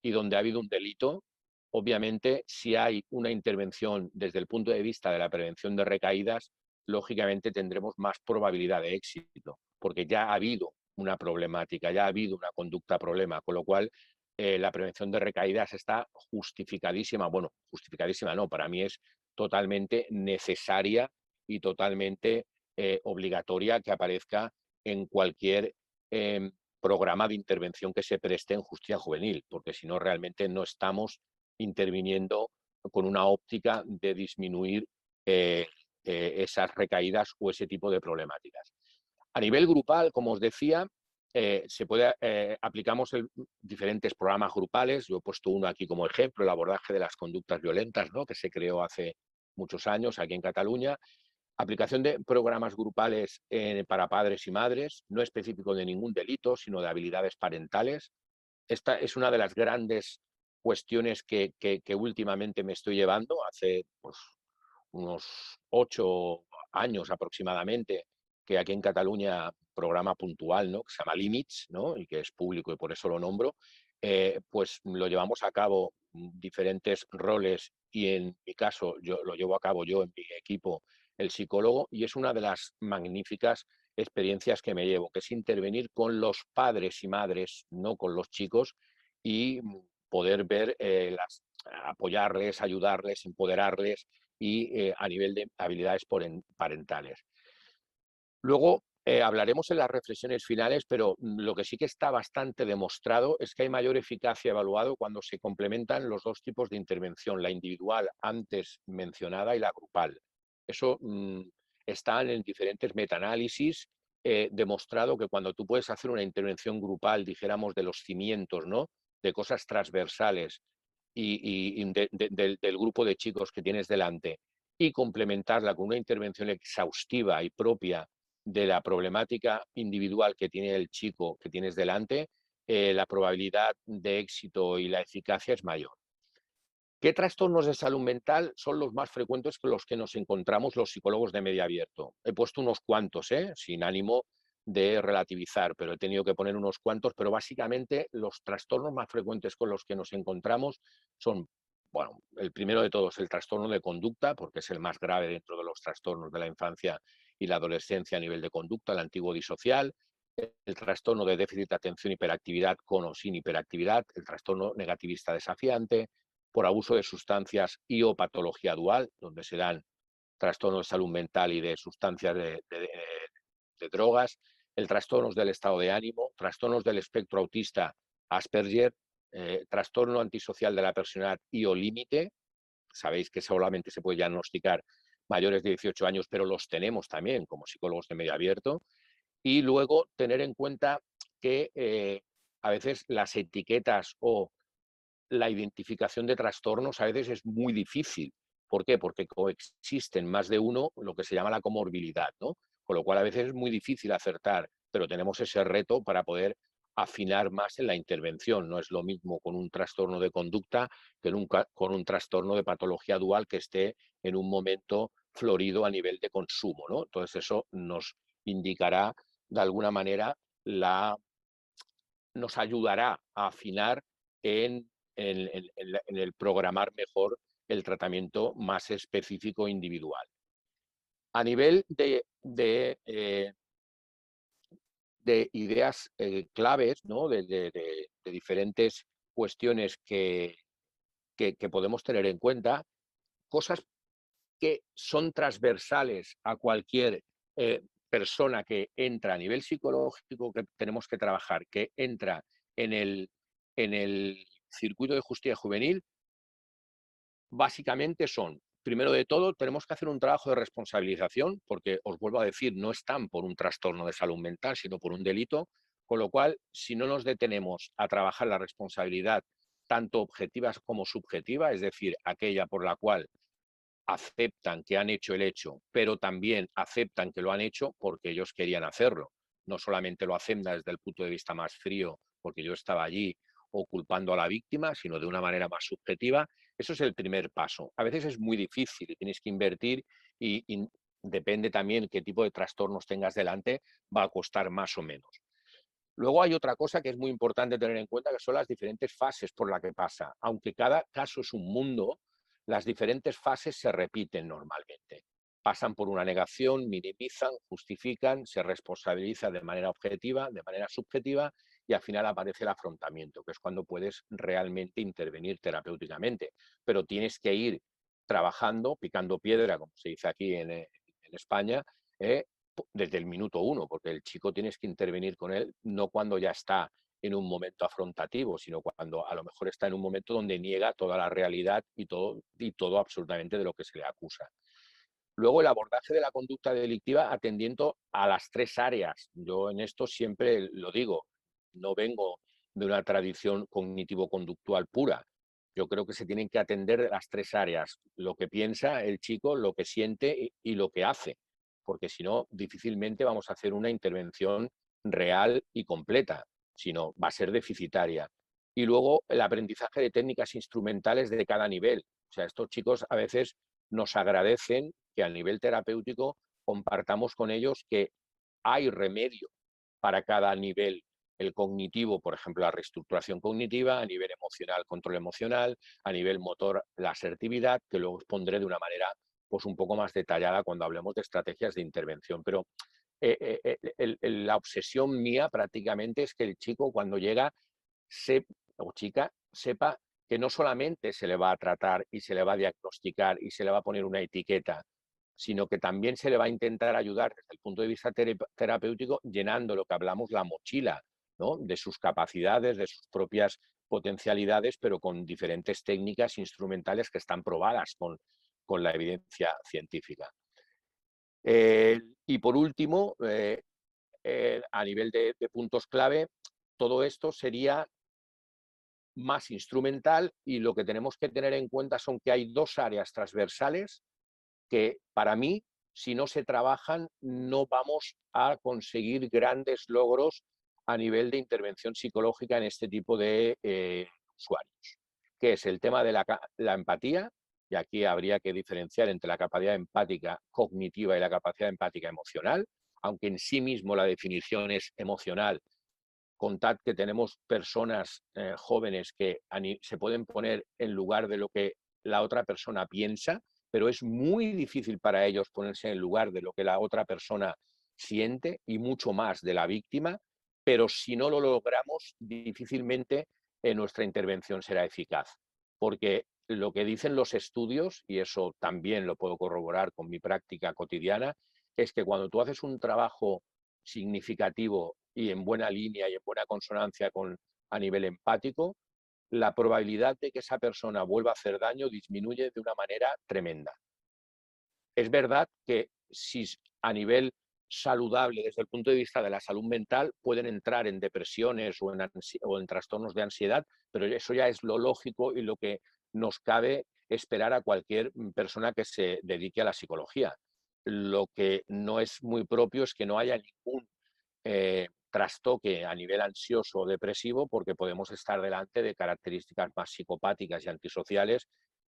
y donde ha habido un delito, obviamente, si hay una intervención desde el punto de vista de la prevención de recaídas, lógicamente tendremos más probabilidad de éxito, porque ya ha habido una problemática, ya ha habido una conducta problema, con lo cual la prevención de recaídas está justificadísima. Bueno, justificadísima no, para mí es totalmente necesaria y totalmente obligatoria que aparezca en cualquier programa de intervención que se preste en justicia juvenil, porque si no, realmente no estamos interviniendo con una óptica de disminuir esas recaídas o ese tipo de problemáticas. A nivel grupal, como os decía, aplicamos diferentes programas grupales. Yo he puesto uno aquí como ejemplo, el abordaje de las conductas violentas, ¿no?, que se creó hace muchos años aquí en Cataluña. Aplicación de programas grupales para padres y madres, no específico de ningún delito, sino de habilidades parentales. Esta es una de las grandes cuestiones que últimamente me estoy llevando. Hace pues, unos 8 años aproximadamente que aquí en Cataluña, programa puntual, ¿no?, que se llama Límits, ¿no?, y que es público y por eso lo nombro, pues lo llevamos a cabo diferentes roles y en mi caso yo lo llevo a cabo yo en mi equipo, el psicólogo, y es una de las magníficas experiencias que me llevo, que es intervenir con los padres y madres, no con los chicos, y poder ver, apoyarles, ayudarles, empoderarles y a nivel de habilidades parentales. Luego hablaremos en las reflexiones finales, pero lo que sí que está bastante demostrado es que hay mayor eficacia evaluado cuando se complementan los dos tipos de intervención, la individual antes mencionada y la grupal. Eso está en diferentes metaanálisis demostrado que cuando tú puedes hacer una intervención grupal, dijéramos, de los cimientos, ¿no?, de cosas transversales del grupo de chicos que tienes delante y complementarla con una intervención exhaustiva y propia de la problemática individual que tiene el chico que tienes delante, la probabilidad de éxito y la eficacia es mayor. ¿Qué trastornos de salud mental son los más frecuentes con los que nos encontramos los psicólogos de medio abierto? He puesto unos cuantos, sin ánimo de relativizar, pero he tenido que poner unos cuantos, pero básicamente los trastornos más frecuentes con los que nos encontramos son, bueno, el primero de todos, el trastorno de conducta, porque es el más grave dentro de los trastornos de la infancia y la adolescencia a nivel de conducta, el antiguo disocial, el trastorno de déficit de atención, hiperactividad con o sin hiperactividad, el trastorno negativista desafiante, por abuso de sustancias y o patología dual, donde se dan trastornos de salud mental y de sustancias de drogas, el trastornos del estado de ánimo, trastornos del espectro autista Asperger, trastorno antisocial de la personalidad y o límite. Sabéis que solamente se puede diagnosticar mayores de 18 años, pero los tenemos también como psicólogos de medio abierto. Y luego tener en cuenta que a veces las etiquetas o la identificación de trastornos a veces es muy difícil. ¿Por qué? Porque coexisten más de uno, lo que se llama la comorbilidad, ¿no? Con lo cual a veces es muy difícil acertar, pero tenemos ese reto para poder afinar más en la intervención. No es lo mismo con un trastorno de conducta que con un trastorno de patología dual que esté en un momento florido a nivel de consumo, ¿no? Entonces eso nos indicará de alguna manera nos ayudará a afinar en el programar mejor el tratamiento más específico individual. A nivel de ideas claves, ¿no?, de diferentes cuestiones que podemos tener en cuenta, cosas que son transversales a cualquier persona que entra a nivel psicológico, que tenemos que trabajar, que entra en el circuito de justicia juvenil, básicamente son, primero de todo, tenemos que hacer un trabajo de responsabilización, porque os vuelvo a decir, no están por un trastorno de salud mental, sino por un delito, con lo cual, si no nos detenemos a trabajar la responsabilidad, tanto objetiva como subjetiva, es decir, aquella por la cual aceptan que han hecho el hecho, pero también aceptan que lo han hecho porque ellos querían hacerlo. No solamente lo aceptan desde el punto de vista más frío, porque yo estaba allí, o culpando a la víctima, sino de una manera más subjetiva. Eso es el primer paso. A veces es muy difícil, tienes que invertir y depende también qué tipo de trastornos tengas delante, va a costar más o menos. Luego hay otra cosa que es muy importante tener en cuenta, que son las diferentes fases por las que pasa. Aunque cada caso es un mundo, las diferentes fases se repiten normalmente. Pasan por una negación, minimizan, justifican, se responsabiliza de manera objetiva, de manera subjetiva, y al final aparece el afrontamiento, que es cuando puedes realmente intervenir terapéuticamente. Pero tienes que ir trabajando, picando piedra, como se dice aquí en España, desde el minuto uno, porque el chico tienes que intervenir con él no cuando ya está en un momento afrontativo, sino cuando a lo mejor está en un momento donde niega toda la realidad y todo absolutamente de lo que se le acusa. Luego el abordaje de la conducta delictiva atendiendo a las tres áreas. Yo en esto siempre lo digo, no vengo de una tradición cognitivo-conductual pura. Yo creo que se tienen que atender las tres áreas, lo que piensa el chico, lo que siente y lo que hace, porque si no, difícilmente vamos a hacer una intervención real y completa, sino va a ser deficitaria. Y luego el aprendizaje de técnicas instrumentales de cada nivel. O sea, estos chicos a veces nos agradecen que a nivel terapéutico compartamos con ellos que hay remedio para cada nivel. El cognitivo, por ejemplo, la reestructuración cognitiva, a nivel emocional, control emocional, a nivel motor, la asertividad, que luego expondré de una manera pues, un poco más detallada cuando hablemos de estrategias de intervención. Pero la obsesión mía prácticamente es que el chico cuando llega o chica sepa que no solamente se le va a tratar y se le va a diagnosticar y se le va a poner una etiqueta, sino que también se le va a intentar ayudar desde el punto de vista terapéutico llenando lo que hablamos, la mochila, ¿no? De sus capacidades, de sus propias potencialidades, pero con diferentes técnicas instrumentales que están probadas con la evidencia científica. Y por último, a nivel de puntos clave, todo esto sería más instrumental y lo que tenemos que tener en cuenta son que hay dos áreas transversales que para mí, si no se trabajan, no vamos a conseguir grandes logros a nivel de intervención psicológica en este tipo de usuarios, que es el tema de la empatía, y aquí habría que diferenciar entre la capacidad empática cognitiva y la capacidad empática emocional, aunque en sí mismo la definición es emocional. Contad que tenemos personas jóvenes que se pueden poner en lugar de lo que la otra persona piensa, pero es muy difícil para ellos ponerse en lugar de lo que la otra persona siente y mucho más de la víctima, pero si no lo logramos, difícilmente nuestra intervención será eficaz, porque lo que dicen los estudios, y eso también lo puedo corroborar con mi práctica cotidiana, es que cuando tú haces un trabajo significativo y en buena línea y en buena consonancia a nivel empático, la probabilidad de que esa persona vuelva a hacer daño disminuye de una manera tremenda. Es verdad que si a nivel saludable desde el punto de vista de la salud mental pueden entrar en depresiones o en trastornos de ansiedad, pero eso ya es lo lógico y lo que nos cabe esperar a cualquier persona que se dedique a la psicología. Lo que no es muy propio es que no haya ningún trastoque a nivel ansioso o depresivo, porque podemos estar delante de características más psicopáticas y antisociales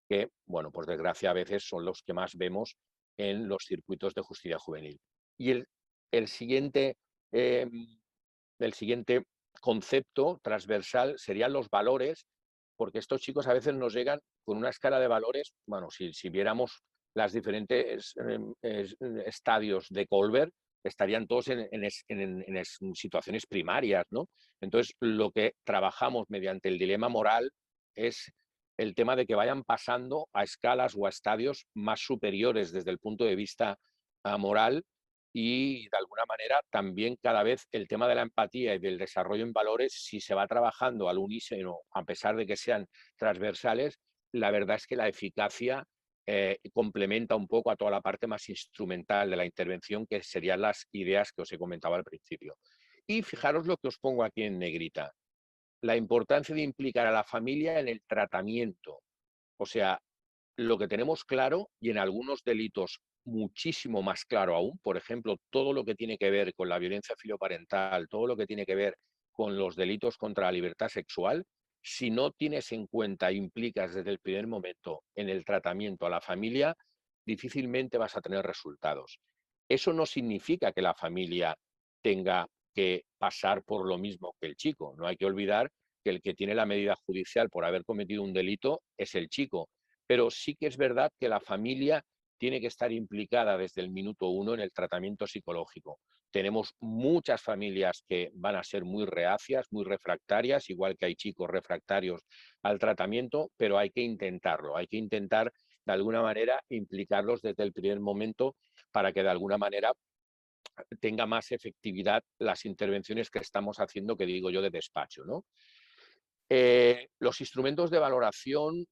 que, bueno, por desgracia a veces son los que más vemos en los circuitos de justicia juvenil. Y el siguiente, eh, el siguiente concepto transversal serían los valores, porque estos chicos a veces nos llegan con una escala de valores, bueno, si viéramos las diferentes estadios de Colbert, estarían todos en situaciones primarias, ¿no? Entonces, lo que trabajamos mediante el dilema moral es el tema de que vayan pasando a escalas o a estadios más superiores desde el punto de vista moral y de alguna manera también cada vez el tema de la empatía y del desarrollo en valores, si se va trabajando al unísono, a pesar de que sean transversales, la verdad es que la eficacia complementa un poco a toda la parte más instrumental de la intervención, que serían las ideas que os he comentado al principio. Y fijaros lo que os pongo aquí en negrita, la importancia de implicar a la familia en el tratamiento. O sea, lo que tenemos claro, y en algunos delitos muchísimo más claro aún, por ejemplo, todo lo que tiene que ver con la violencia filoparental, todo lo que tiene que ver con los delitos contra la libertad sexual, si no tienes en cuenta e implicas desde el primer momento en el tratamiento a la familia, difícilmente vas a tener resultados. Eso no significa que la familia tenga que pasar por lo mismo que el chico. No hay que olvidar que el que tiene la medida judicial por haber cometido un delito es el chico, pero sí que es verdad que la familia tiene que estar implicada desde el minuto uno en el tratamiento psicológico. Tenemos muchas familias que van a ser muy reacias, muy refractarias, igual que hay chicos refractarios al tratamiento, pero hay que intentarlo, hay que intentar de alguna manera implicarlos desde el primer momento para que de alguna manera tenga más efectividad las intervenciones que estamos haciendo, que digo yo, de despacho, ¿no? Los instrumentos de valoración,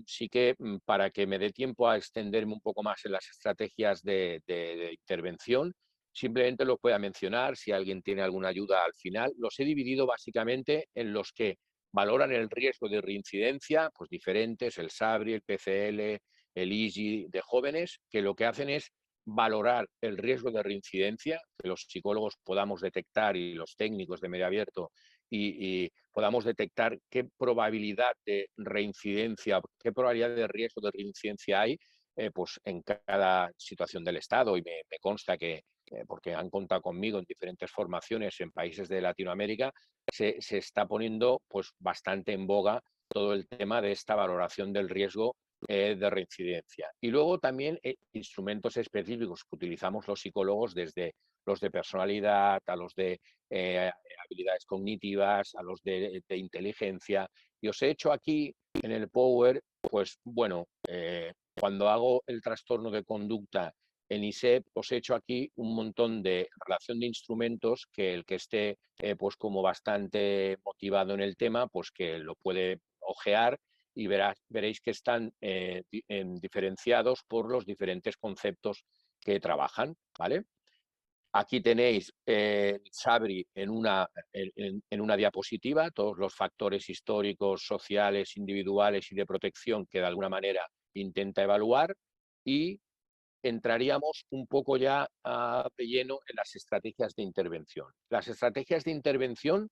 sí que para que me dé tiempo a extenderme un poco más en las estrategias de intervención, simplemente los voy a mencionar, si alguien tiene alguna ayuda al final. Los he dividido básicamente en los que valoran el riesgo de reincidencia, pues diferentes, el SABRI, el PCL, el IGI de jóvenes, que lo que hacen es valorar el riesgo de reincidencia, que los psicólogos podamos detectar y los técnicos de medio abierto y podamos detectar qué probabilidad de reincidencia, qué probabilidad de riesgo de reincidencia hay pues en cada situación del Estado. Y me consta que, porque han contado conmigo en diferentes formaciones en países de Latinoamérica, se está poniendo pues bastante en boga todo el tema de esta valoración del riesgo de reincidencia. Y luego también instrumentos específicos que utilizamos los psicólogos, desde los de personalidad a los de habilidades cognitivas, a los de inteligencia. Y os he hecho aquí en el Power, pues bueno, cuando hago el trastorno de conducta en ISEP, os he hecho aquí un montón de relación de instrumentos que el que esté pues como bastante motivado en el tema, pues que lo puede ojear y veréis que están diferenciados por los diferentes conceptos que trabajan, ¿vale? Aquí tenéis Sabri en una diapositiva, todos los factores históricos, sociales, individuales y de protección que de alguna manera intenta evaluar, y entraríamos un poco ya de lleno en las estrategias de intervención. Las estrategias de intervención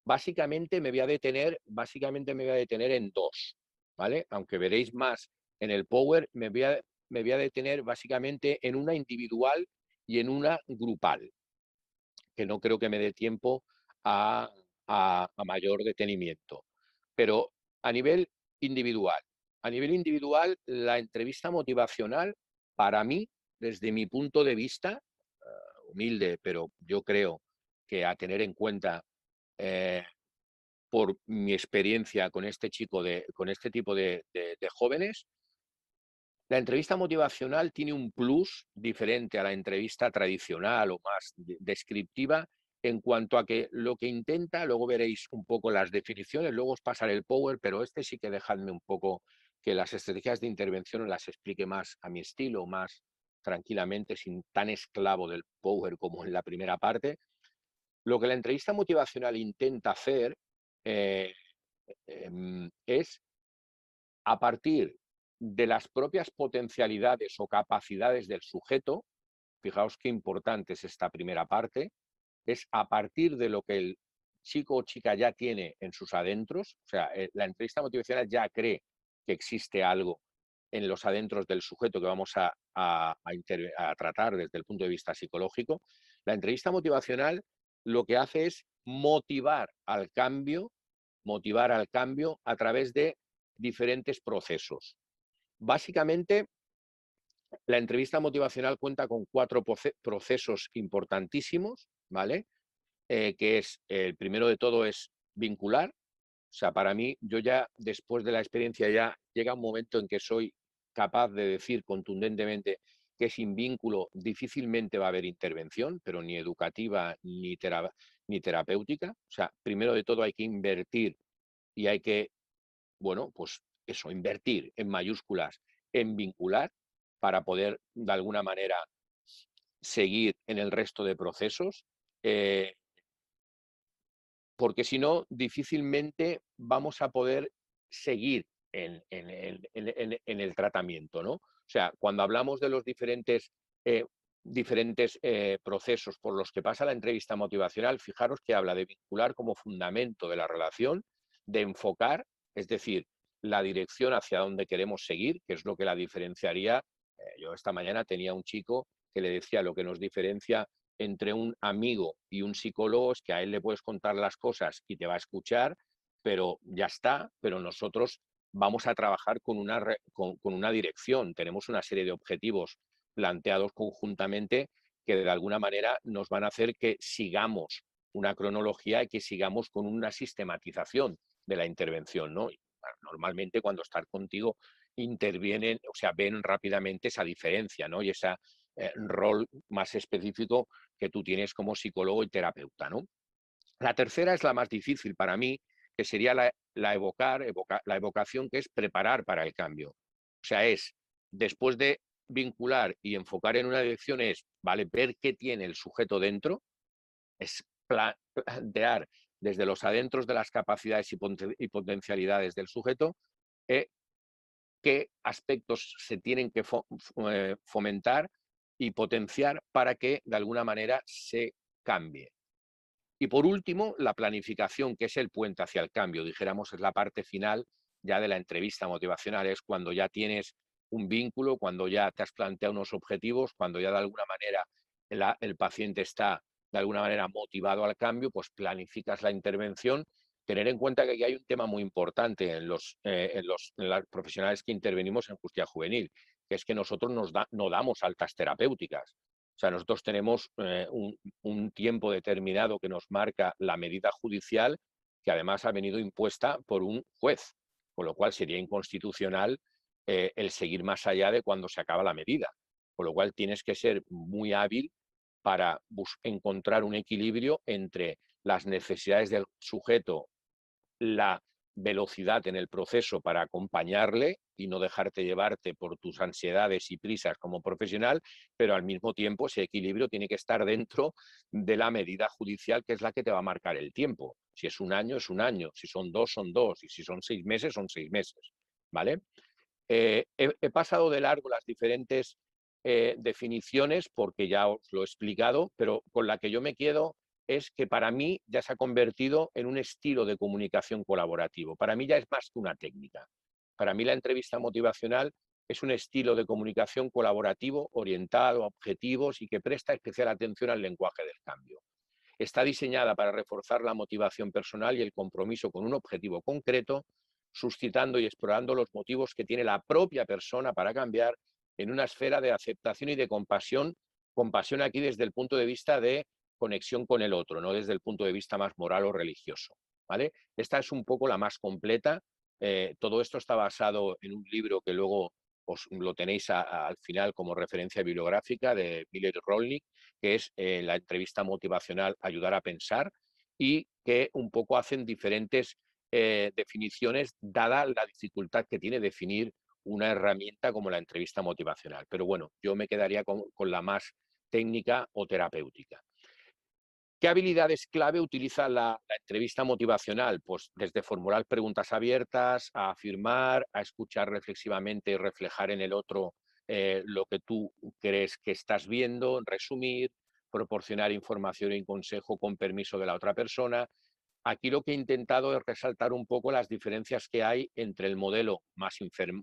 básicamente me voy a detener en dos, ¿vale? Aunque veréis más en el Power, me voy a detener básicamente en una individual y en una grupal, que no creo que me dé tiempo a, a mayor detenimiento. Pero a nivel individual, la entrevista motivacional, para mí, desde mi punto de vista, humilde, pero yo creo que a tener en cuenta eh, por mi experiencia con este chico, con este tipo de jóvenes, la entrevista motivacional tiene un plus diferente a la entrevista tradicional o más descriptiva, en cuanto a que lo que intenta, luego veréis un poco las definiciones, luego os pasaré el Power, pero este sí que dejadme un poco que las estrategias de intervención las explique más a mi estilo, más tranquilamente, sin tan esclavo del Power como en la primera parte. Lo que la entrevista motivacional intenta hacer eh, es, a partir de las propias potencialidades o capacidades del sujeto, fijaos qué importante es esta primera parte, es a partir de lo que el chico o chica ya tiene en sus adentros, o sea, la entrevista motivacional ya cree que existe algo en los adentros del sujeto que vamos a tratar desde el punto de vista psicológico. La entrevista motivacional lo que hace es motivar al cambio a través de diferentes procesos. Básicamente, la entrevista motivacional cuenta con 4 procesos importantísimos, ¿vale? Que es, el primero de todo es vincular, o sea, para mí, yo ya después de la experiencia ya llega un momento en que soy capaz de decir contundentemente que sin vínculo difícilmente va a haber intervención, pero ni educativa ni terapéutica. O sea, primero de todo hay que invertir y hay que, bueno, pues eso, invertir en mayúsculas, en vincular para poder de alguna manera seguir en el resto de procesos. Eh, Porque si no, difícilmente vamos a poder seguir en el tratamiento, ¿no? O sea, cuando hablamos de los diferentes procesos por los que pasa la entrevista motivacional, fijaros que habla de vincular como fundamento de la relación, de enfocar, es decir, la dirección hacia donde queremos seguir, que es lo que la diferenciaría. Yo esta mañana tenía un chico que le decía lo que nos diferencia entre un amigo y un psicólogo es que a él le puedes contar las cosas y te va a escuchar, pero ya está, pero nosotros vamos a trabajar con una dirección, tenemos una serie de objetivos planteados conjuntamente que de alguna manera nos van a hacer que sigamos una cronología y que sigamos con una sistematización de la intervención, ¿no? Y, bueno, normalmente cuando estar contigo intervienen, o sea, ven rápidamente esa diferencia, ¿no? Y ese rol más específico que tú tienes como psicólogo y terapeuta, ¿no? La tercera es la más difícil para mí, que sería la evocación, que es preparar para el cambio. O sea, es después de vincular y enfocar en una dirección, es, ¿vale? Ver qué tiene el sujeto dentro, es plantear desde los adentros de las capacidades y potencialidades del sujeto, eh, qué aspectos se tienen que fomentar y potenciar para que de alguna manera se cambie. Y por último, la planificación, que es el puente hacia el cambio, dijéramos, es la parte final ya de la entrevista motivacional, es cuando ya tienes un vínculo, cuando ya te has planteado unos objetivos, cuando ya de alguna manera el paciente está de alguna manera motivado al cambio, pues planificas la intervención. Tener en cuenta que aquí hay un tema muy importante en los profesionales que intervenimos en justicia juvenil, que es que nosotros no damos altas terapéuticas. O sea, nosotros tenemos un tiempo determinado que nos marca la medida judicial, que además ha venido impuesta por un juez, con lo cual sería inconstitucional el seguir más allá de cuando se acaba la medida. Con lo cual tienes que ser muy hábil para encontrar un equilibrio entre las necesidades del sujeto, la velocidad en el proceso para acompañarle y no dejarte llevarte por tus ansiedades y prisas como profesional, pero al mismo tiempo ese equilibrio tiene que estar dentro de la medida judicial, que es la que te va a marcar el tiempo. Si es un año, es un año, si son dos, y si son 6 meses, son 6 meses, ¿vale? He pasado de largo las diferentes definiciones porque ya os lo he explicado, pero con la que yo me quedo es que para mí ya se ha convertido en un estilo de comunicación colaborativo. Para mí ya es más que una técnica. Para mí la entrevista motivacional es un estilo de comunicación colaborativo orientado a objetivos y que presta especial atención al lenguaje del cambio. Está diseñada para reforzar la motivación personal y el compromiso con un objetivo concreto, suscitando y explorando los motivos que tiene la propia persona para cambiar en una esfera de aceptación y de compasión. Compasión aquí desde el punto de vista de conexión con el otro, no desde el punto de vista más moral o religioso, ¿vale? Esta es un poco la más completa. Todo esto está basado en un libro que luego os lo tenéis al final como referencia bibliográfica de Miller Rolnick, que es la entrevista motivacional Ayudar a pensar, y que un poco hacen diferentes definiciones, dada la dificultad que tiene definir una herramienta como la entrevista motivacional. Pero bueno, yo me quedaría con la más técnica o terapéutica. ¿Qué habilidades clave utiliza la entrevista motivacional? Pues desde formular preguntas abiertas, a afirmar, a escuchar reflexivamente y reflejar en el otro lo que tú crees que estás viendo, resumir, proporcionar información y consejo con permiso de la otra persona. Aquí lo que he intentado es resaltar un poco las diferencias que hay entre el modelo más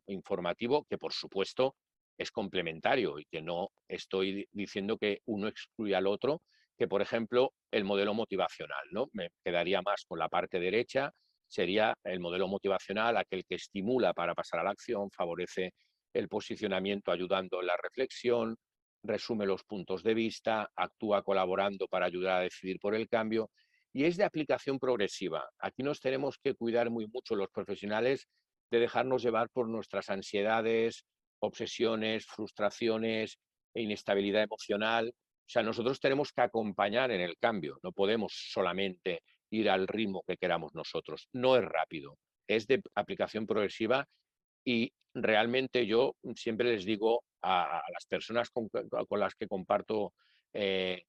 informativo, que por supuesto es complementario y que no estoy diciendo que uno excluya al otro, que por ejemplo el modelo motivacional, ¿no? Me quedaría más con la parte derecha, sería el modelo motivacional, aquel que estimula para pasar a la acción, favorece el posicionamiento ayudando en la reflexión, resume los puntos de vista, actúa colaborando para ayudar a decidir por el cambio. y es de aplicación progresiva. Aquí nos tenemos que cuidar muy mucho los profesionales de dejarnos llevar por nuestras ansiedades, obsesiones, frustraciones e inestabilidad emocional. O sea, nosotros tenemos que acompañar en el cambio, no podemos solamente ir al ritmo que queramos nosotros. No es rápido, es de aplicación progresiva y realmente yo siempre les digo a las personas con las que comparto eh,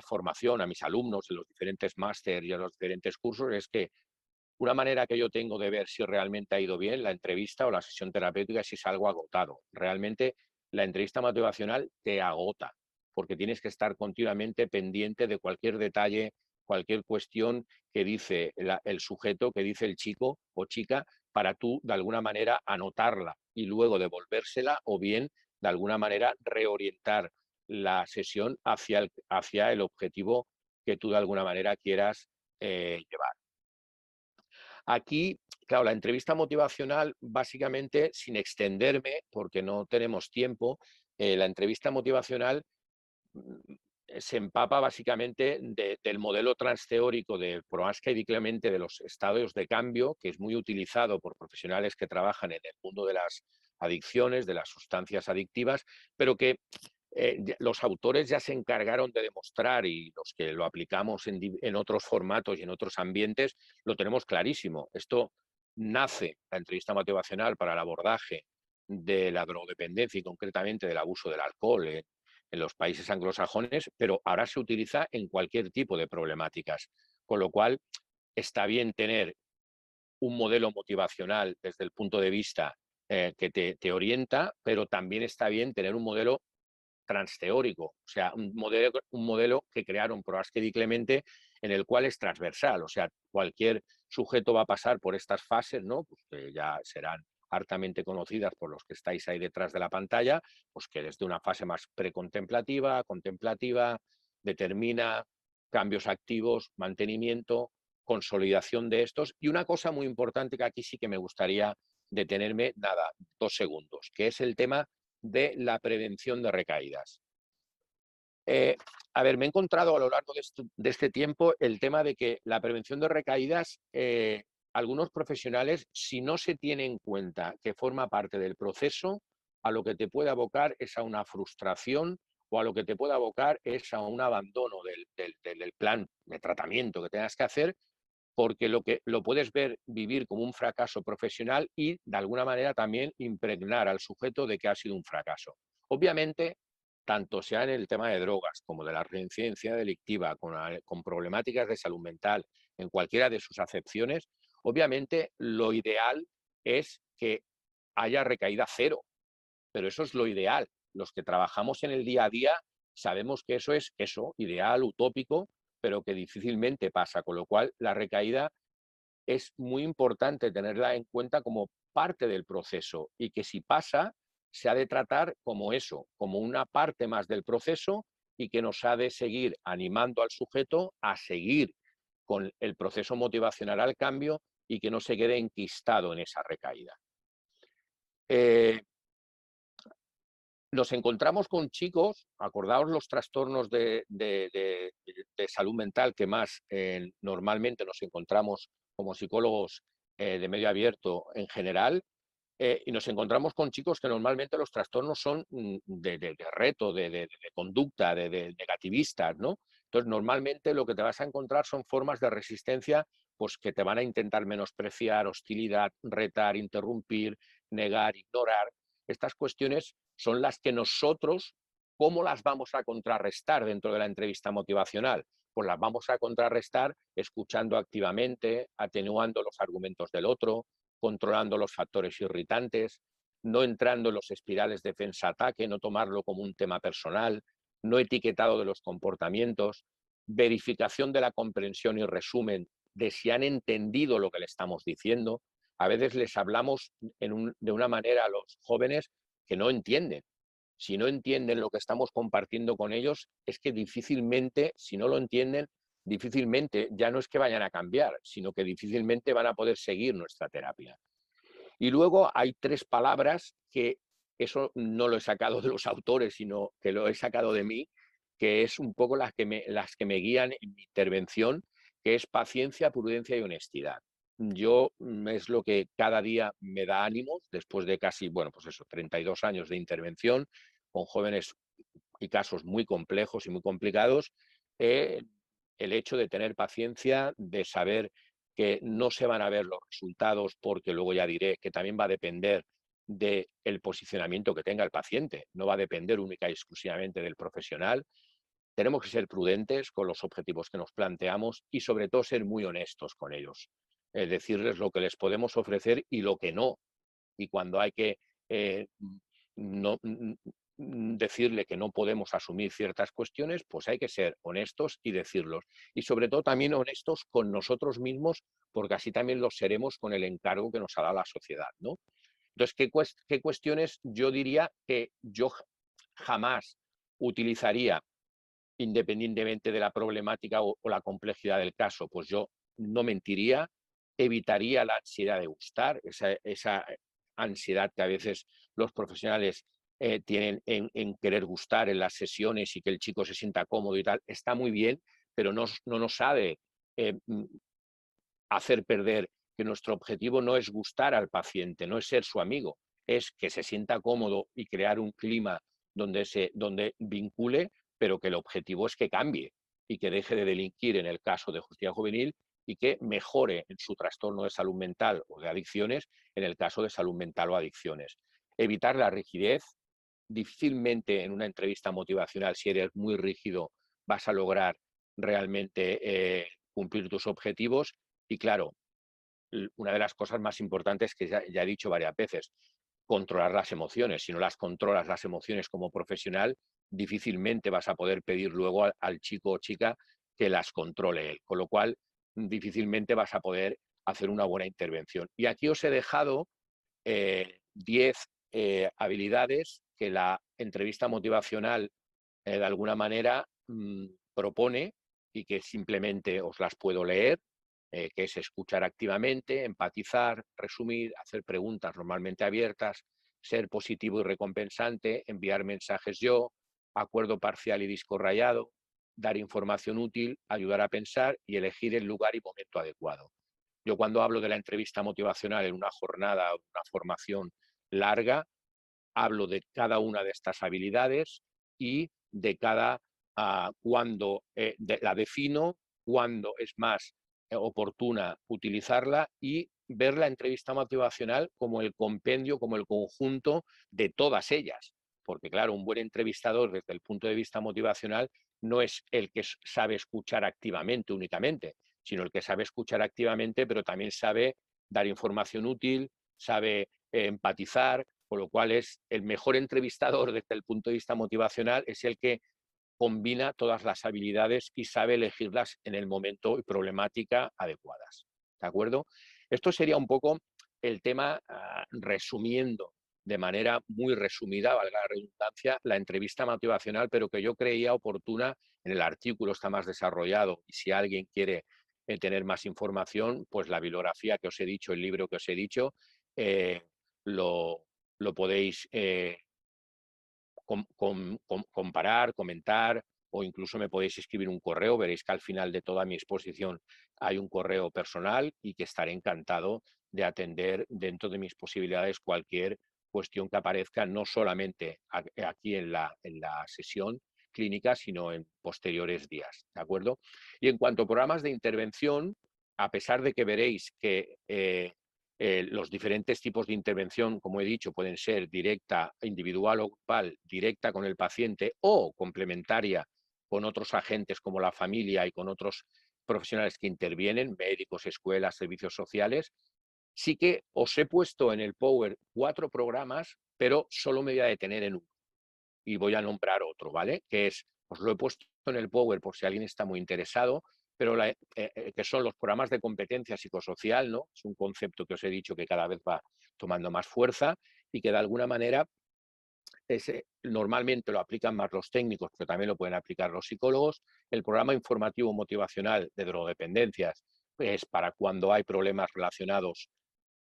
formación, a mis alumnos en los diferentes máster y a los diferentes cursos, es que una manera que yo tengo de ver si realmente ha ido bien la entrevista o la sesión terapéutica es si salgo agotado. Realmente la entrevista motivacional te agota porque tienes que estar continuamente pendiente de cualquier detalle, cualquier cuestión que dice el sujeto, que dice el chico o chica, para tú de alguna manera anotarla y luego devolvérsela o bien de alguna manera reorientar la sesión hacia el objetivo que tú de alguna manera quieras llevar. Aquí, claro, la entrevista motivacional, básicamente, sin extenderme, porque no tenemos tiempo, la entrevista motivacional se empapa básicamente del modelo transteórico de Prohaska y Di Clemente de los estados de cambio, que es muy utilizado por profesionales que trabajan en el mundo de las adicciones, de las sustancias adictivas, pero que los autores ya se encargaron de demostrar y los que lo aplicamos en otros formatos y en otros ambientes lo tenemos clarísimo. Esto nace, la entrevista motivacional, para el abordaje de la drogodependencia y concretamente del abuso del alcohol en los países anglosajones, pero ahora se utiliza en cualquier tipo de problemáticas, con lo cual está bien tener un modelo motivacional desde el punto de vista que te orienta, pero también está bien tener un modelo transteórico, o sea, un modelo que crearon Prohaska y Clemente en el cual es transversal, o sea, cualquier sujeto va a pasar por estas fases, ¿no? Pues que ya serán hartamente conocidas por los que estáis ahí detrás de la pantalla, pues que desde una fase más precontemplativa, contemplativa, determina cambios activos, mantenimiento, consolidación de estos y una cosa muy importante que aquí sí que me gustaría detenerme, nada, 2 segundos, que es el tema de la prevención de recaídas. Eh, a ver, me he encontrado a lo largo de este tiempo el tema de que la prevención de recaídas, algunos profesionales, si no se tiene en cuenta que forma parte del proceso, a lo que te puede abocar es a una frustración o a lo que te puede abocar es a un abandono del plan de tratamiento que tengas que hacer porque lo puedes ver vivir como un fracaso profesional y de alguna manera también impregnar al sujeto de que ha sido un fracaso. Obviamente, tanto sea en el tema de drogas como de la reincidencia delictiva, con problemáticas de salud mental, en cualquiera de sus acepciones, obviamente lo ideal es que haya recaída cero, pero eso es lo ideal. Los que trabajamos en el día a día sabemos que eso es eso, ideal, utópico, pero que difícilmente pasa, con lo cual la recaída es muy importante tenerla en cuenta como parte del proceso y que si pasa, se ha de tratar como eso, como una parte más del proceso y que nos ha de seguir animando al sujeto a seguir con el proceso motivacional al cambio y que no se quede enquistado en esa recaída. Nos encontramos con chicos, acordaos los trastornos de salud mental que más normalmente nos encontramos como psicólogos de medio abierto en general, y nos encontramos con chicos que normalmente los trastornos son de reto, de conducta, de negativistas, ¿no? Entonces, normalmente lo que te vas a encontrar son formas de resistencia pues, que te van a intentar menospreciar, hostilidad, retar, interrumpir, negar, ignorar. Estas cuestiones son las que nosotros, ¿cómo las vamos a contrarrestar dentro de la entrevista motivacional? Pues las vamos a contrarrestar escuchando activamente, atenuando los argumentos del otro, controlando los factores irritantes, no entrando en los espirales defensa-ataque, no tomarlo como un tema personal, no etiquetado de los comportamientos, verificación de la comprensión y resumen de si han entendido lo que le estamos diciendo. A veces les hablamos de una manera a los jóvenes que no entienden. Si no entienden lo que estamos compartiendo con ellos, es que difícilmente, si no lo entienden, difícilmente ya no es que vayan a cambiar, sino que difícilmente van a poder seguir nuestra terapia. Y luego hay 3 palabras que eso no lo he sacado de los autores, sino que lo he sacado de mí, que es un poco las que me guían en mi intervención, que es paciencia, prudencia y honestidad. Yo es lo que cada día me da ánimos después de casi, bueno, pues eso, 32 años de intervención con jóvenes y casos muy complejos y muy complicados. eh, el hecho de tener paciencia, de saber que no se van a ver los resultados, porque luego ya diré que también va a depender del posicionamiento que tenga el paciente, no va a depender única y exclusivamente del profesional. Tenemos que ser prudentes con los objetivos que nos planteamos y sobre todo ser muy honestos con ellos, decirles lo que les podemos ofrecer y lo que no. Y cuando hay que eh, no, decirle que no podemos asumir ciertas cuestiones, pues hay que ser honestos y decirlos. Y sobre todo también honestos con nosotros mismos, porque así también lo seremos con el encargo que nos hará la sociedad, ¿no? Entonces, ¿qué cuestiones yo diría que yo jamás utilizaría independientemente de la problemática o la complejidad del caso? Pues yo no mentiría, evitaría la ansiedad de gustar, esa ansiedad que a veces los profesionales tienen en querer gustar en las sesiones y que el chico se sienta cómodo y tal, está muy bien, pero no nos sabe eh, hacer perder que nuestro objetivo no es gustar al paciente, no es ser su amigo, es que se sienta cómodo y crear un clima donde vincule, pero que el objetivo es que cambie y que deje de delinquir en el caso de justicia juvenil y que mejore en su trastorno de salud mental o de adicciones en el caso de salud mental o adicciones. Evitar la rigidez. Difícilmente en una entrevista motivacional, si eres muy rígido, vas a lograr realmente cumplir tus objetivos. Y claro, una de las cosas más importantes que ya he dicho varias veces, controlar las emociones. Si no las controlas las emociones como profesional, difícilmente vas a poder pedir luego al chico o chica que las controle él. Con lo cual, difícilmente vas a poder hacer una buena intervención. Y aquí os he dejado 10 habilidades que la entrevista motivacional de alguna manera propone y que simplemente os las puedo leer, que es escuchar activamente, empatizar, resumir, hacer preguntas normalmente abiertas, ser positivo y recompensante, enviar mensajes yo, acuerdo parcial y disco rayado, dar información útil, ayudar a pensar y elegir el lugar y momento adecuado. Yo cuando hablo de la entrevista motivacional en una jornada o una formación larga, hablo de cada una de estas habilidades y de cada cuándo la defino, cuándo es más oportuna utilizarla y ver la entrevista motivacional como el compendio, como el conjunto de todas ellas. Porque claro, un buen entrevistador desde el punto de vista motivacional no es el que sabe escuchar activamente únicamente, sino el que sabe escuchar activamente, pero también sabe dar información útil, sabe empatizar, con lo cual es el mejor entrevistador desde el punto de vista motivacional, es el que combina todas las habilidades y sabe elegirlas en el momento y problemática adecuadas. ¿De acuerdo? Esto sería un poco el tema, resumiendo de manera muy resumida, valga la redundancia, la entrevista motivacional, pero que yo creía oportuna. En el artículo está más desarrollado y si alguien quiere tener más información, pues la bibliografía que os he dicho, el libro que os he dicho, eh, lo, lo podéis comparar, comentar o incluso me podéis escribir un correo. Veréis que al final de toda mi exposición hay un correo personal y que estaré encantado de atender dentro de mis posibilidades cualquier cuestión que aparezca, no solamente aquí en la sesión clínica, sino en posteriores días. ¿De acuerdo? Y en cuanto a programas de intervención, a pesar de que veréis que los diferentes tipos de intervención, como he dicho, pueden ser directa, individual o grupal, directa con el paciente o complementaria con otros agentes como la familia y con otros profesionales que intervienen, médicos, escuelas, servicios sociales. Sí que os he puesto en el Power 4 programas, pero solo me voy a detener en uno y voy a nombrar otro, ¿vale? Que es, os lo he puesto en el Power por si alguien está muy interesado, pero que son los programas de competencia psicosocial, ¿no? Es un concepto que os he dicho que cada vez va tomando más fuerza y que de alguna manera normalmente lo aplican más los técnicos, pero también lo pueden aplicar los psicólogos. El programa informativo motivacional de drogodependencias es para cuando hay problemas relacionados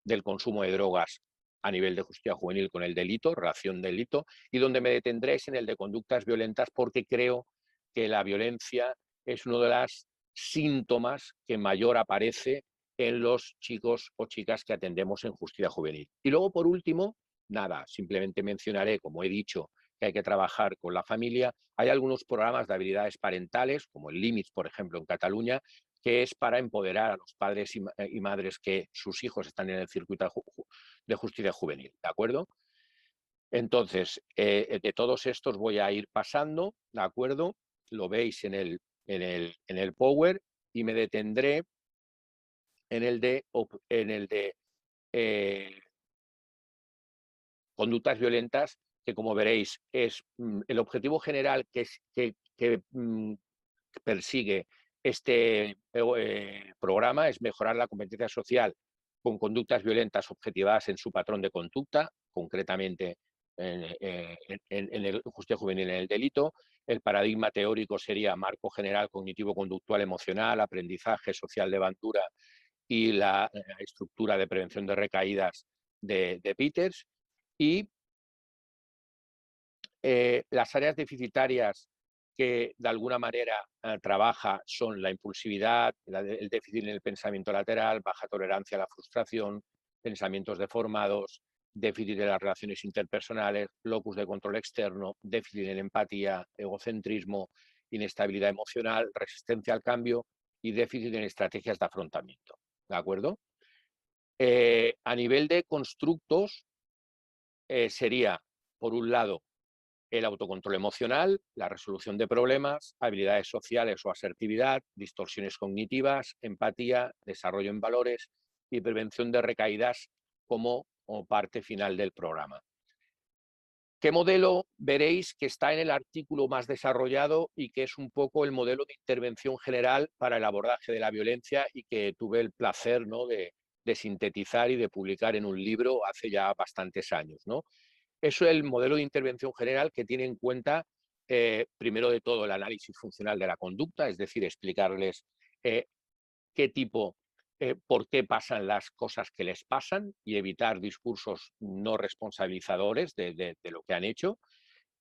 del consumo de drogas a nivel de justicia juvenil con el delito, relación delito, y donde me detendréis en el de conductas violentas porque creo que la violencia es una de las síntomas que mayor aparece en los chicos o chicas que atendemos en justicia juvenil. Y luego, por último, nada, simplemente mencionaré, como he dicho, que hay que trabajar con la familia. Hay algunos programas de habilidades parentales, como el LIMITS, por ejemplo, en Cataluña, que es para empoderar a los padres y madres que sus hijos están en el circuito de justicia juvenil, ¿de acuerdo? Entonces, de todos estos voy a ir pasando, ¿de acuerdo? Lo veis en el Power y me detendré en el de eh, conductas violentas, que como veréis es el objetivo general que persigue este programa es mejorar la competencia social con conductas violentas objetivadas en su patrón de conducta, concretamente en el justicia juvenil en el delito. El paradigma teórico sería marco general cognitivo-conductual emocional, aprendizaje social de Bandura y la estructura de prevención de recaídas de Peters. Y las áreas deficitarias que de alguna manera trabaja son la impulsividad, el déficit en el pensamiento lateral, baja tolerancia a la frustración, pensamientos deformados, déficit de las relaciones interpersonales, locus de control externo, déficit en empatía, egocentrismo, inestabilidad emocional, resistencia al cambio y déficit en estrategias de afrontamiento. ¿De acuerdo? A nivel de constructos, sería, por un lado, el autocontrol emocional, la resolución de problemas, habilidades sociales o asertividad, distorsiones cognitivas, empatía, desarrollo en valores y prevención de recaídas como parte final del programa. ¿Qué modelo veréis que está en el artículo más desarrollado y que es un poco el modelo de intervención general para el abordaje de la violencia y que tuve el placer, ¿no?, de sintetizar y de publicar en un libro hace ya bastantes años, ¿no? Eso es el modelo de intervención general que tiene en cuenta, primero de todo, el análisis funcional de la conducta, es decir, explicarles eh, qué tipo, por qué pasan las cosas que les pasan y evitar discursos no responsabilizadores de lo que han hecho.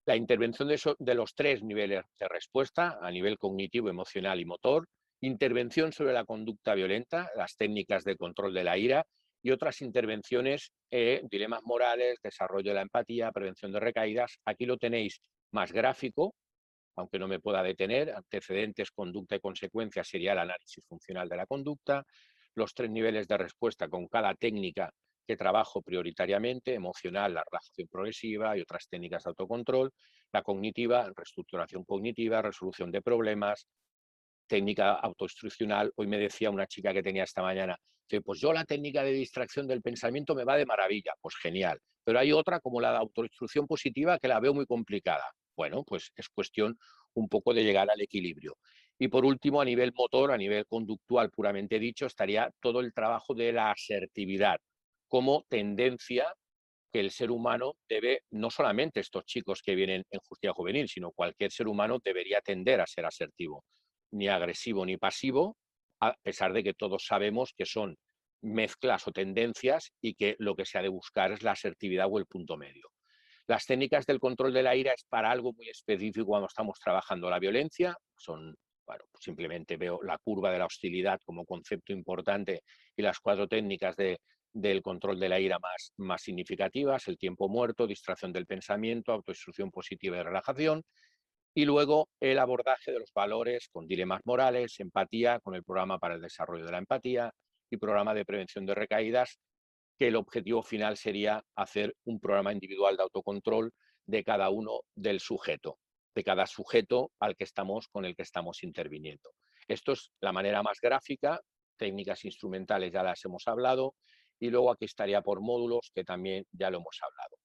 La intervención de los tres niveles de respuesta, a nivel cognitivo, emocional y motor. Intervención sobre la conducta violenta, las técnicas de control de la ira y otras intervenciones, dilemas morales, desarrollo de la empatía, prevención de recaídas. Aquí lo tenéis más gráfico, aunque no me pueda detener. Antecedentes, conducta y consecuencias sería el análisis funcional de la conducta. Los tres niveles de respuesta con cada técnica que trabajo prioritariamente, emocional, la relajación progresiva y otras técnicas de autocontrol. La cognitiva, reestructuración cognitiva, resolución de problemas, técnica autoinstruccional. Hoy me decía una chica que tenía esta mañana, pues yo la técnica de distracción del pensamiento me va de maravilla, pues genial. Pero hay otra como la de autoinstrucción positiva que la veo muy complicada. Bueno, pues es cuestión un poco de llegar al equilibrio. Y por último, a nivel motor, a nivel conductual puramente dicho, estaría todo el trabajo de la asertividad como tendencia que el ser humano debe, no solamente estos chicos que vienen en justicia juvenil, sino cualquier ser humano debería tender a ser asertivo, ni agresivo ni pasivo, a pesar de que todos sabemos que son mezclas o tendencias y que lo que se ha de buscar es la asertividad o el punto medio. Las técnicas del control de la ira es para algo muy específico cuando estamos trabajando la violencia, son, bueno, simplemente veo la curva de la hostilidad como concepto importante y las cuatro técnicas del control de la ira más significativas, el tiempo muerto, distracción del pensamiento, autoinstrucción positiva y relajación, y luego el abordaje de los valores con dilemas morales, empatía, con el programa para el desarrollo de la empatía y programa de prevención de recaídas, que el objetivo final sería hacer un programa individual de autocontrol de cada uno del sujeto, de cada sujeto con el que estamos interviniendo. Esto es la manera más gráfica, técnicas instrumentales ya las hemos hablado, y luego aquí estaría por módulos, que también ya lo hemos hablado.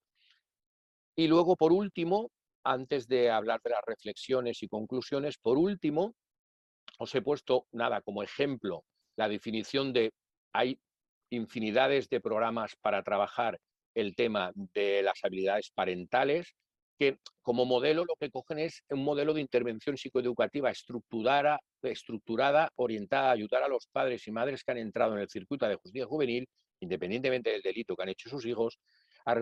Y luego, por último, antes de hablar de las reflexiones y conclusiones, por último, os he puesto nada como ejemplo la definición de hay infinidades de programas para trabajar el tema de las habilidades parentales, que como modelo lo que cogen es un modelo de intervención psicoeducativa estructurada, orientada a ayudar a los padres y madres que han entrado en el circuito de justicia juvenil, independientemente del delito que han hecho sus hijos, a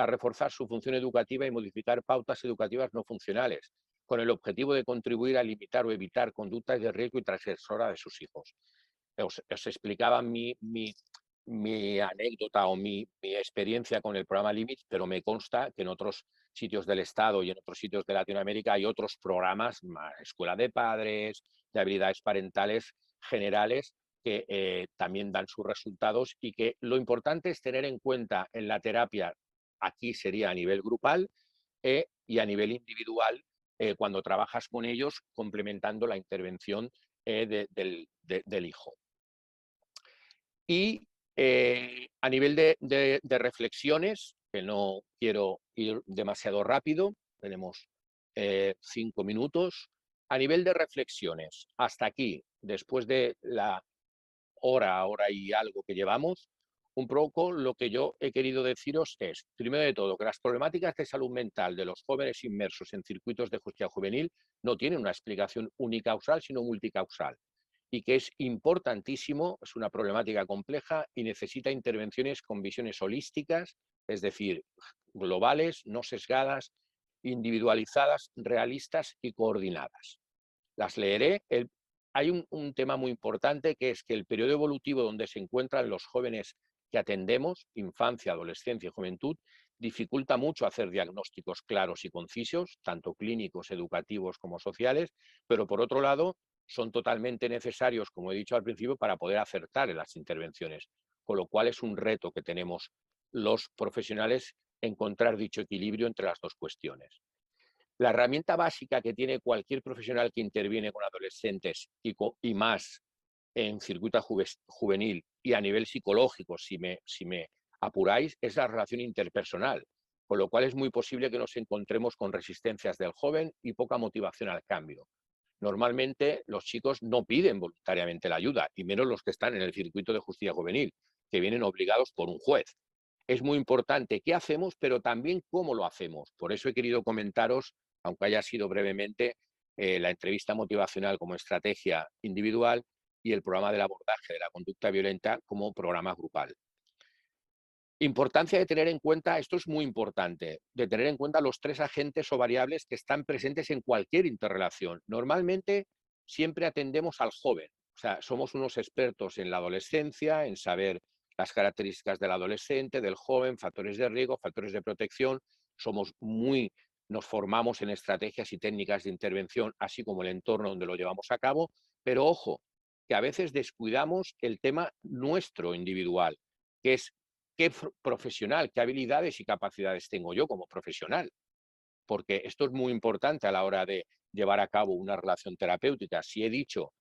reforzar su función educativa y modificar pautas educativas no funcionales. con el objetivo de contribuir a limitar o evitar conductas de riesgo y transgresora de sus hijos. Os explicaba mi anécdota o mi experiencia con el programa Limits, pero me consta que en otros sitios del Estado y en otros sitios de Latinoamérica hay otros programas, escuela de padres, de habilidades parentales generales, que también dan sus resultados y que lo importante es tener en cuenta en la terapia, aquí sería a nivel grupal y a nivel individual, cuando trabajas con ellos, complementando la intervención del hijo. Y a nivel de reflexiones, que no quiero ir demasiado rápido, tenemos 5 minutos. A nivel de reflexiones, hasta aquí, después de la hora y algo que llevamos, un poco lo que yo he querido deciros es, primero de todo, que las problemáticas de salud mental de los jóvenes inmersos en circuitos de justicia juvenil no tienen una explicación unicausal, sino multicausal, y que es importantísimo, es una problemática compleja y necesita intervenciones con visiones holísticas, es decir, globales, no sesgadas, individualizadas, realistas y coordinadas. Las leeré. Hay un tema muy importante, que es que el periodo evolutivo donde se encuentran los jóvenes que atendemos, infancia, adolescencia y juventud, dificulta mucho hacer diagnósticos claros y concisos, tanto clínicos, educativos como sociales, pero por otro lado son totalmente necesarios, como he dicho al principio, para poder acertar en las intervenciones, con lo cual es un reto que tenemos los profesionales encontrar dicho equilibrio entre las dos cuestiones. La herramienta básica que tiene cualquier profesional que interviene con adolescentes y más en circuito juvenil y a nivel psicológico, si me apuráis, es la relación interpersonal, con lo cual es muy posible que nos encontremos con resistencias del joven y poca motivación al cambio. Normalmente los chicos no piden voluntariamente la ayuda, y menos los que están en el circuito de justicia juvenil, que vienen obligados por un juez. Es muy importante qué hacemos, pero también cómo lo hacemos. Por eso he querido comentaros, aunque haya sido brevemente, la entrevista motivacional como estrategia individual y el programa del abordaje de la conducta violenta como programa grupal. Importancia de tener en cuenta, esto es muy importante, de tener en cuenta los 3 agentes o variables que están presentes en cualquier interrelación. Normalmente siempre atendemos al joven, o sea, somos unos expertos en la adolescencia, en saber las características del adolescente, del joven, factores de riesgo, factores de protección, nos formamos en estrategias y técnicas de intervención, así como el entorno donde lo llevamos a cabo, pero ojo, que a veces descuidamos el tema nuestro individual, que es qué profesional, qué habilidades y capacidades tengo yo como profesional, porque esto es muy importante a la hora de llevar a cabo una relación terapéutica. Si he dicho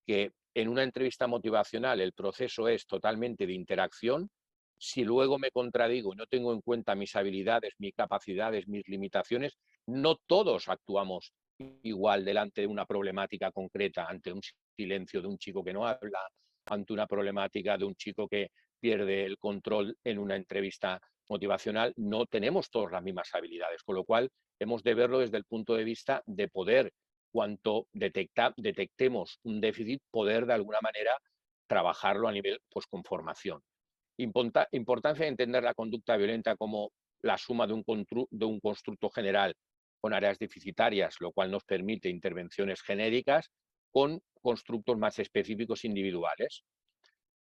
que en una entrevista motivacional el proceso es totalmente de interacción, si luego me contradigo y no tengo en cuenta mis habilidades, mis capacidades, mis limitaciones, no todos actuamos igual delante de una problemática concreta, ante un silencio de un chico que no habla, ante una problemática de un chico que pierde el control en una entrevista motivacional. No tenemos todas las mismas habilidades, con lo cual hemos de verlo desde el punto de vista de poder, cuanto detectemos un déficit, poder de alguna manera trabajarlo a nivel, pues, con formación. Importancia de entender la conducta violenta como la suma de un constructo general con áreas deficitarias, lo cual nos permite intervenciones genéricas con constructos más específicos individuales.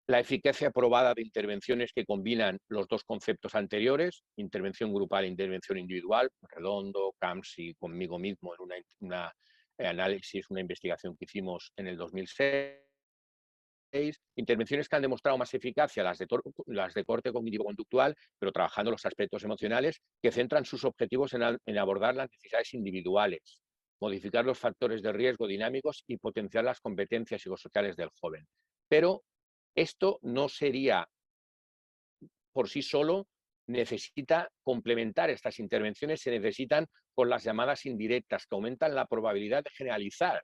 La eficacia probada de intervenciones que combinan los dos conceptos anteriores, intervención grupal e intervención individual, Redondo, Camps y conmigo mismo en una análisis, una investigación que hicimos en el 2006. Intervenciones que han demostrado más eficacia, las de corte cognitivo-conductual, pero trabajando los aspectos emocionales, que centran sus objetivos en abordar las necesidades individuales, modificar los factores de riesgo dinámicos y potenciar las competencias psicosociales del joven. Pero esto no sería por sí solo, necesita complementar estas intervenciones, se necesitan con las llamadas indirectas, que aumentan la probabilidad de generalizar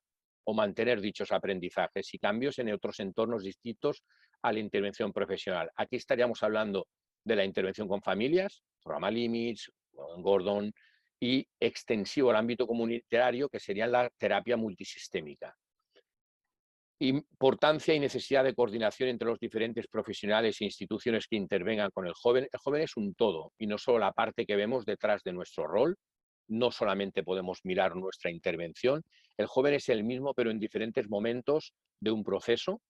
o mantener dichos aprendizajes y cambios en otros entornos distintos a la intervención profesional. Aquí estaríamos hablando de la intervención con familias, programa Limits, Gordon, y extensivo al ámbito comunitario, que sería la terapia multisistémica. Importancia y necesidad de coordinación entre los diferentes profesionales e instituciones que intervengan con el joven. El joven es un todo y no solo la parte que vemos detrás de nuestro rol, no solamente podemos mirar nuestra intervención. El joven es el mismo, pero en diferentes momentos de un proceso.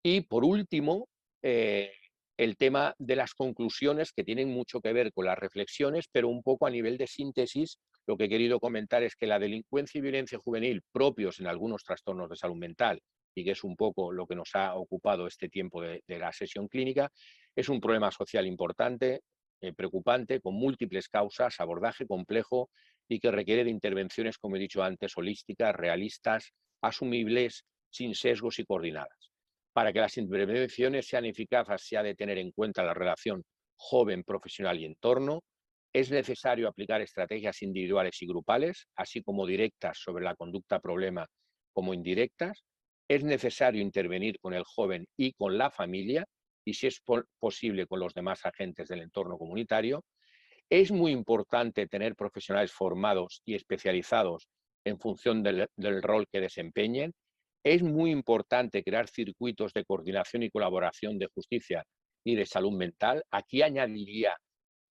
Y por último, el tema de las conclusiones, que tienen mucho que ver con las reflexiones, pero un poco a nivel de síntesis, lo que he querido comentar es que la delincuencia y violencia juvenil propios en algunos trastornos de salud mental, y que es un poco lo que nos ha ocupado este tiempo de la sesión clínica, es un problema social importante, preocupante, con múltiples causas, abordaje complejo y que requiere de intervenciones, como he dicho antes, holísticas, realistas, asumibles, sin sesgos y coordinadas. Para que las intervenciones sean eficaces, se ha de tener en cuenta la relación joven, profesional y entorno. Es necesario aplicar estrategias individuales y grupales, así como directas sobre la conducta problema como indirectas. Es necesario intervenir con el joven y con la familia, y si es posible con los demás agentes del entorno comunitario. Es muy importante tener profesionales formados y especializados en función del rol que desempeñen. Es muy importante crear circuitos de coordinación y colaboración de justicia y de salud mental. Aquí añadiría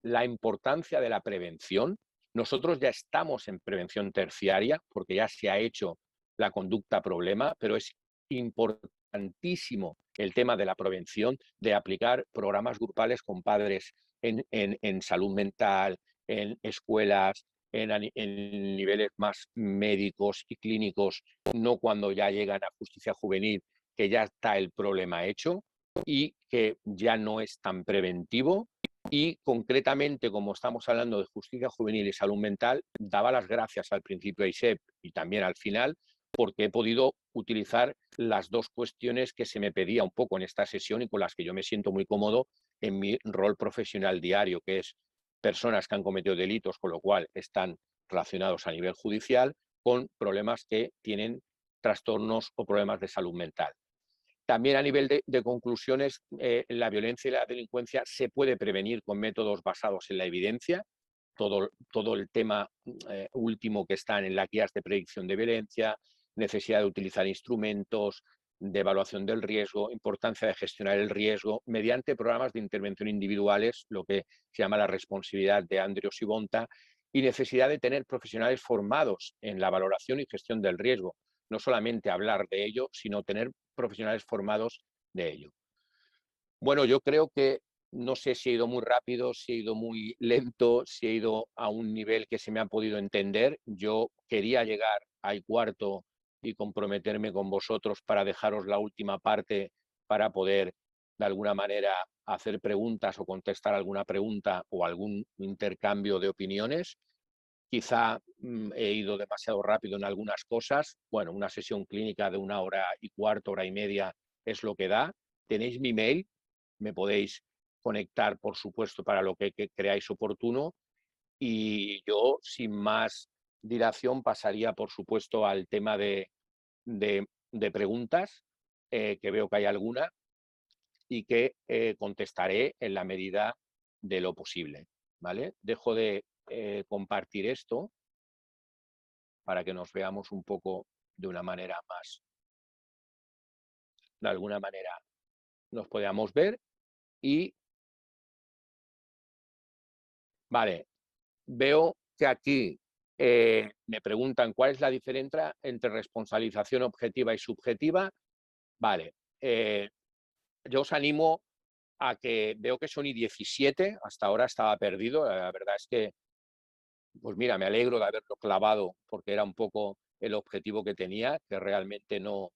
la importancia de la prevención. Nosotros ya estamos en prevención terciaria porque ya se ha hecho la conducta problema, pero es importantísimo el tema de la prevención, de aplicar programas grupales con padres en salud mental, en escuelas, en niveles más médicos y clínicos, no cuando ya llegan a justicia juvenil, que ya está el problema hecho y que ya no es tan preventivo. Y concretamente, como estamos hablando de justicia juvenil y salud mental, daba las gracias al principio a ISEP y también al final, porque he podido utilizar las dos cuestiones que se me pedía un poco en esta sesión y con las que yo me siento muy cómodo en mi rol profesional diario, que es personas que han cometido delitos, con lo cual están relacionados a nivel judicial, con problemas que tienen trastornos o problemas de salud mental. También a nivel de conclusiones, la violencia y la delincuencia se puede prevenir con métodos basados en la evidencia. Todo el tema último que están en las guías de predicción de violencia, necesidad de utilizar instrumentos de evaluación del riesgo, importancia de gestionar el riesgo mediante programas de intervención individuales, lo que se llama la responsabilidad de Andrios y Bonta, y necesidad de tener profesionales formados en la valoración y gestión del riesgo. No solamente hablar de ello, sino tener profesionales formados de ello. Bueno, yo creo que no sé si he ido muy rápido, si he ido muy lento, si he ido a un nivel que se me ha podido entender. Yo quería llegar al cuarto y comprometerme con vosotros para dejaros la última parte para poder, de alguna manera, hacer preguntas o contestar alguna pregunta o algún intercambio de opiniones. Quizá he ido demasiado rápido en algunas cosas. Bueno, una sesión clínica de 1 hora y cuarto, hora y media es lo que da. Tenéis mi mail, me podéis conectar, por supuesto, para lo que creáis oportuno. Y yo, sin más dilación, pasaría, por supuesto, al tema de preguntas, que veo que hay alguna, y que contestaré en la medida de lo posible. ¿Vale? Dejo de compartir esto para que nos veamos un poco de una manera más, de alguna manera nos podamos ver. Y vale, veo que aquí me preguntan cuál es la diferencia entre responsabilización objetiva y subjetiva. Vale, yo os animo a que veo que son y 17, hasta ahora estaba perdido, la verdad es que, pues mira, me alegro de haberlo clavado porque era un poco el objetivo que tenía, que realmente no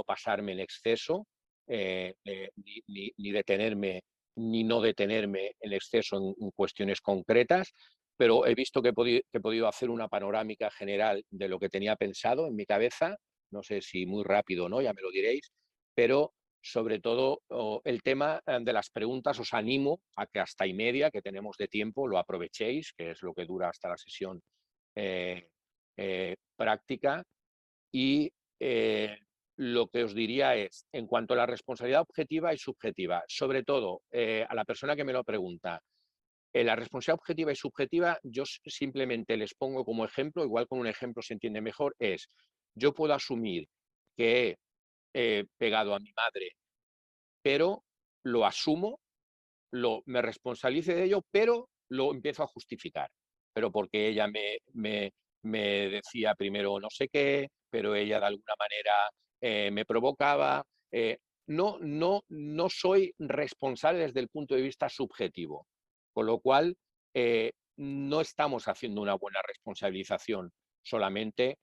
pasarme en exceso, ni detenerme, ni no detenerme en exceso en cuestiones concretas, pero he visto que he podido hacer una panorámica general de lo que tenía pensado en mi cabeza, no sé si muy rápido o no, ya me lo diréis, pero sobre todo el tema de las preguntas os animo a que hasta y media que tenemos de tiempo lo aprovechéis, que es lo que dura hasta la sesión práctica. Y lo que os diría es, en cuanto a la responsabilidad objetiva y subjetiva, sobre todo a la persona que me lo pregunta, la responsabilidad objetiva y subjetiva, yo simplemente les pongo como ejemplo, igual con un ejemplo se entiende mejor, es, yo puedo asumir que he pegado a mi madre, pero lo asumo, me responsabilice de ello, pero lo empiezo a justificar. pero porque ella me decía primero no sé qué, pero ella de alguna manera me provocaba. No soy responsable desde el punto de vista subjetivo, con lo cual no estamos haciendo una buena responsabilización, solamente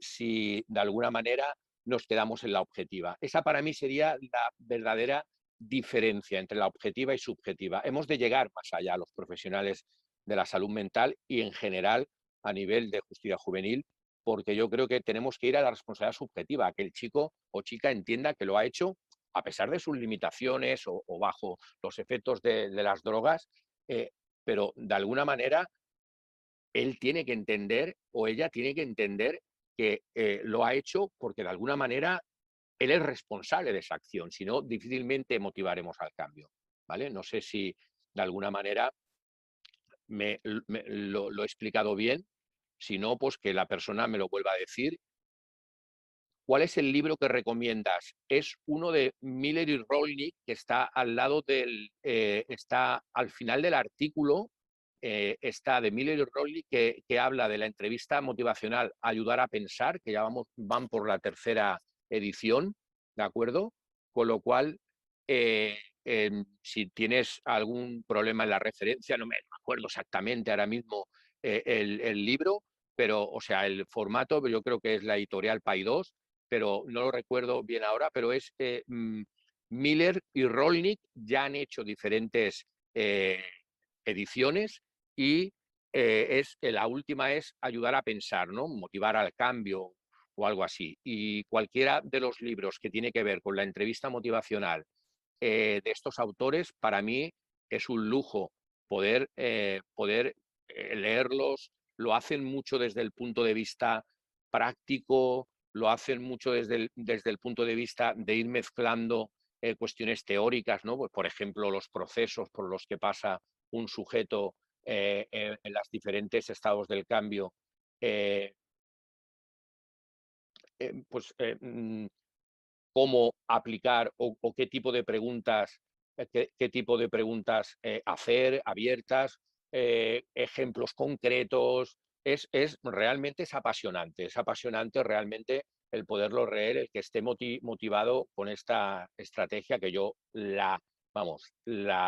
si de alguna manera nos quedamos en la objetiva. Esa para mí sería la verdadera diferencia entre la objetiva y subjetiva. Hemos de llegar más allá los profesionales de la salud mental y en general a nivel de justicia juvenil, porque yo creo que tenemos que ir a la responsabilidad subjetiva, que el chico o chica entienda que lo ha hecho a pesar de sus limitaciones o bajo los efectos de las drogas, pero de alguna manera él tiene que entender o ella tiene que entender que lo ha hecho porque de alguna manera él es responsable de esa acción, si no, difícilmente motivaremos al cambio. ¿Vale? No sé si de alguna manera lo he explicado bien, si no, pues que la persona me lo vuelva a decir. ¿Cuál es el libro que recomiendas? Es uno de Miller y Rolnick, que está al lado está al final del artículo, está de Miller y Rolnick, que habla de la entrevista motivacional Ayudar a pensar, que ya van por la tercera edición, ¿de acuerdo? Con lo cual, si tienes algún problema en la referencia, no me acuerdo exactamente ahora mismo el libro, pero, o sea, el formato, yo creo que es la editorial Paidós, pero no lo recuerdo bien ahora, pero es Miller y Rolnick ya han hecho diferentes ediciones y la última es ayudar a pensar, ¿no? Motivar al cambio o algo así. Y cualquiera de los libros que tiene que ver con la entrevista motivacional de estos autores, para mí es un lujo poder leerlos. Lo hacen mucho desde el punto de vista práctico, lo hacen mucho desde el punto de vista de ir mezclando cuestiones teóricas, ¿no? Pues, por ejemplo, los procesos por los que pasa un sujeto en los diferentes estados del cambio, eh, pues cómo aplicar o qué tipo de preguntas, qué tipo de preguntas hacer, abiertas, ejemplos concretos. Realmente es apasionante realmente el poderlo leer, el que esté motivado con esta estrategia que yo la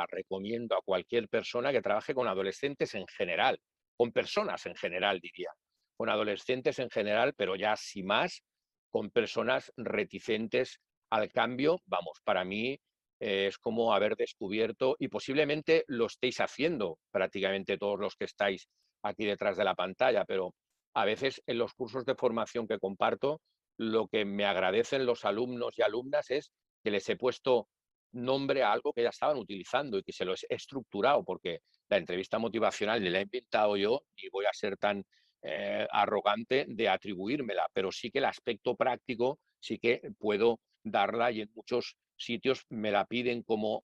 recomiendo a cualquier persona que trabaje con adolescentes en general, con personas en general, diría, con adolescentes en general, pero ya sin más, con personas reticentes al cambio, vamos, para mí es como haber descubierto, y posiblemente lo estéis haciendo prácticamente todos los que estáis aquí detrás de la pantalla, pero a veces en los cursos de formación que comparto, lo que me agradecen los alumnos y alumnas es que les he puesto nombre a algo que ya estaban utilizando y que se lo he estructurado, porque la entrevista motivacional ni la he inventado yo, ni voy a ser tan arrogante de atribuírmela, pero sí que el aspecto práctico sí que puedo darla y en muchos sitios me la piden como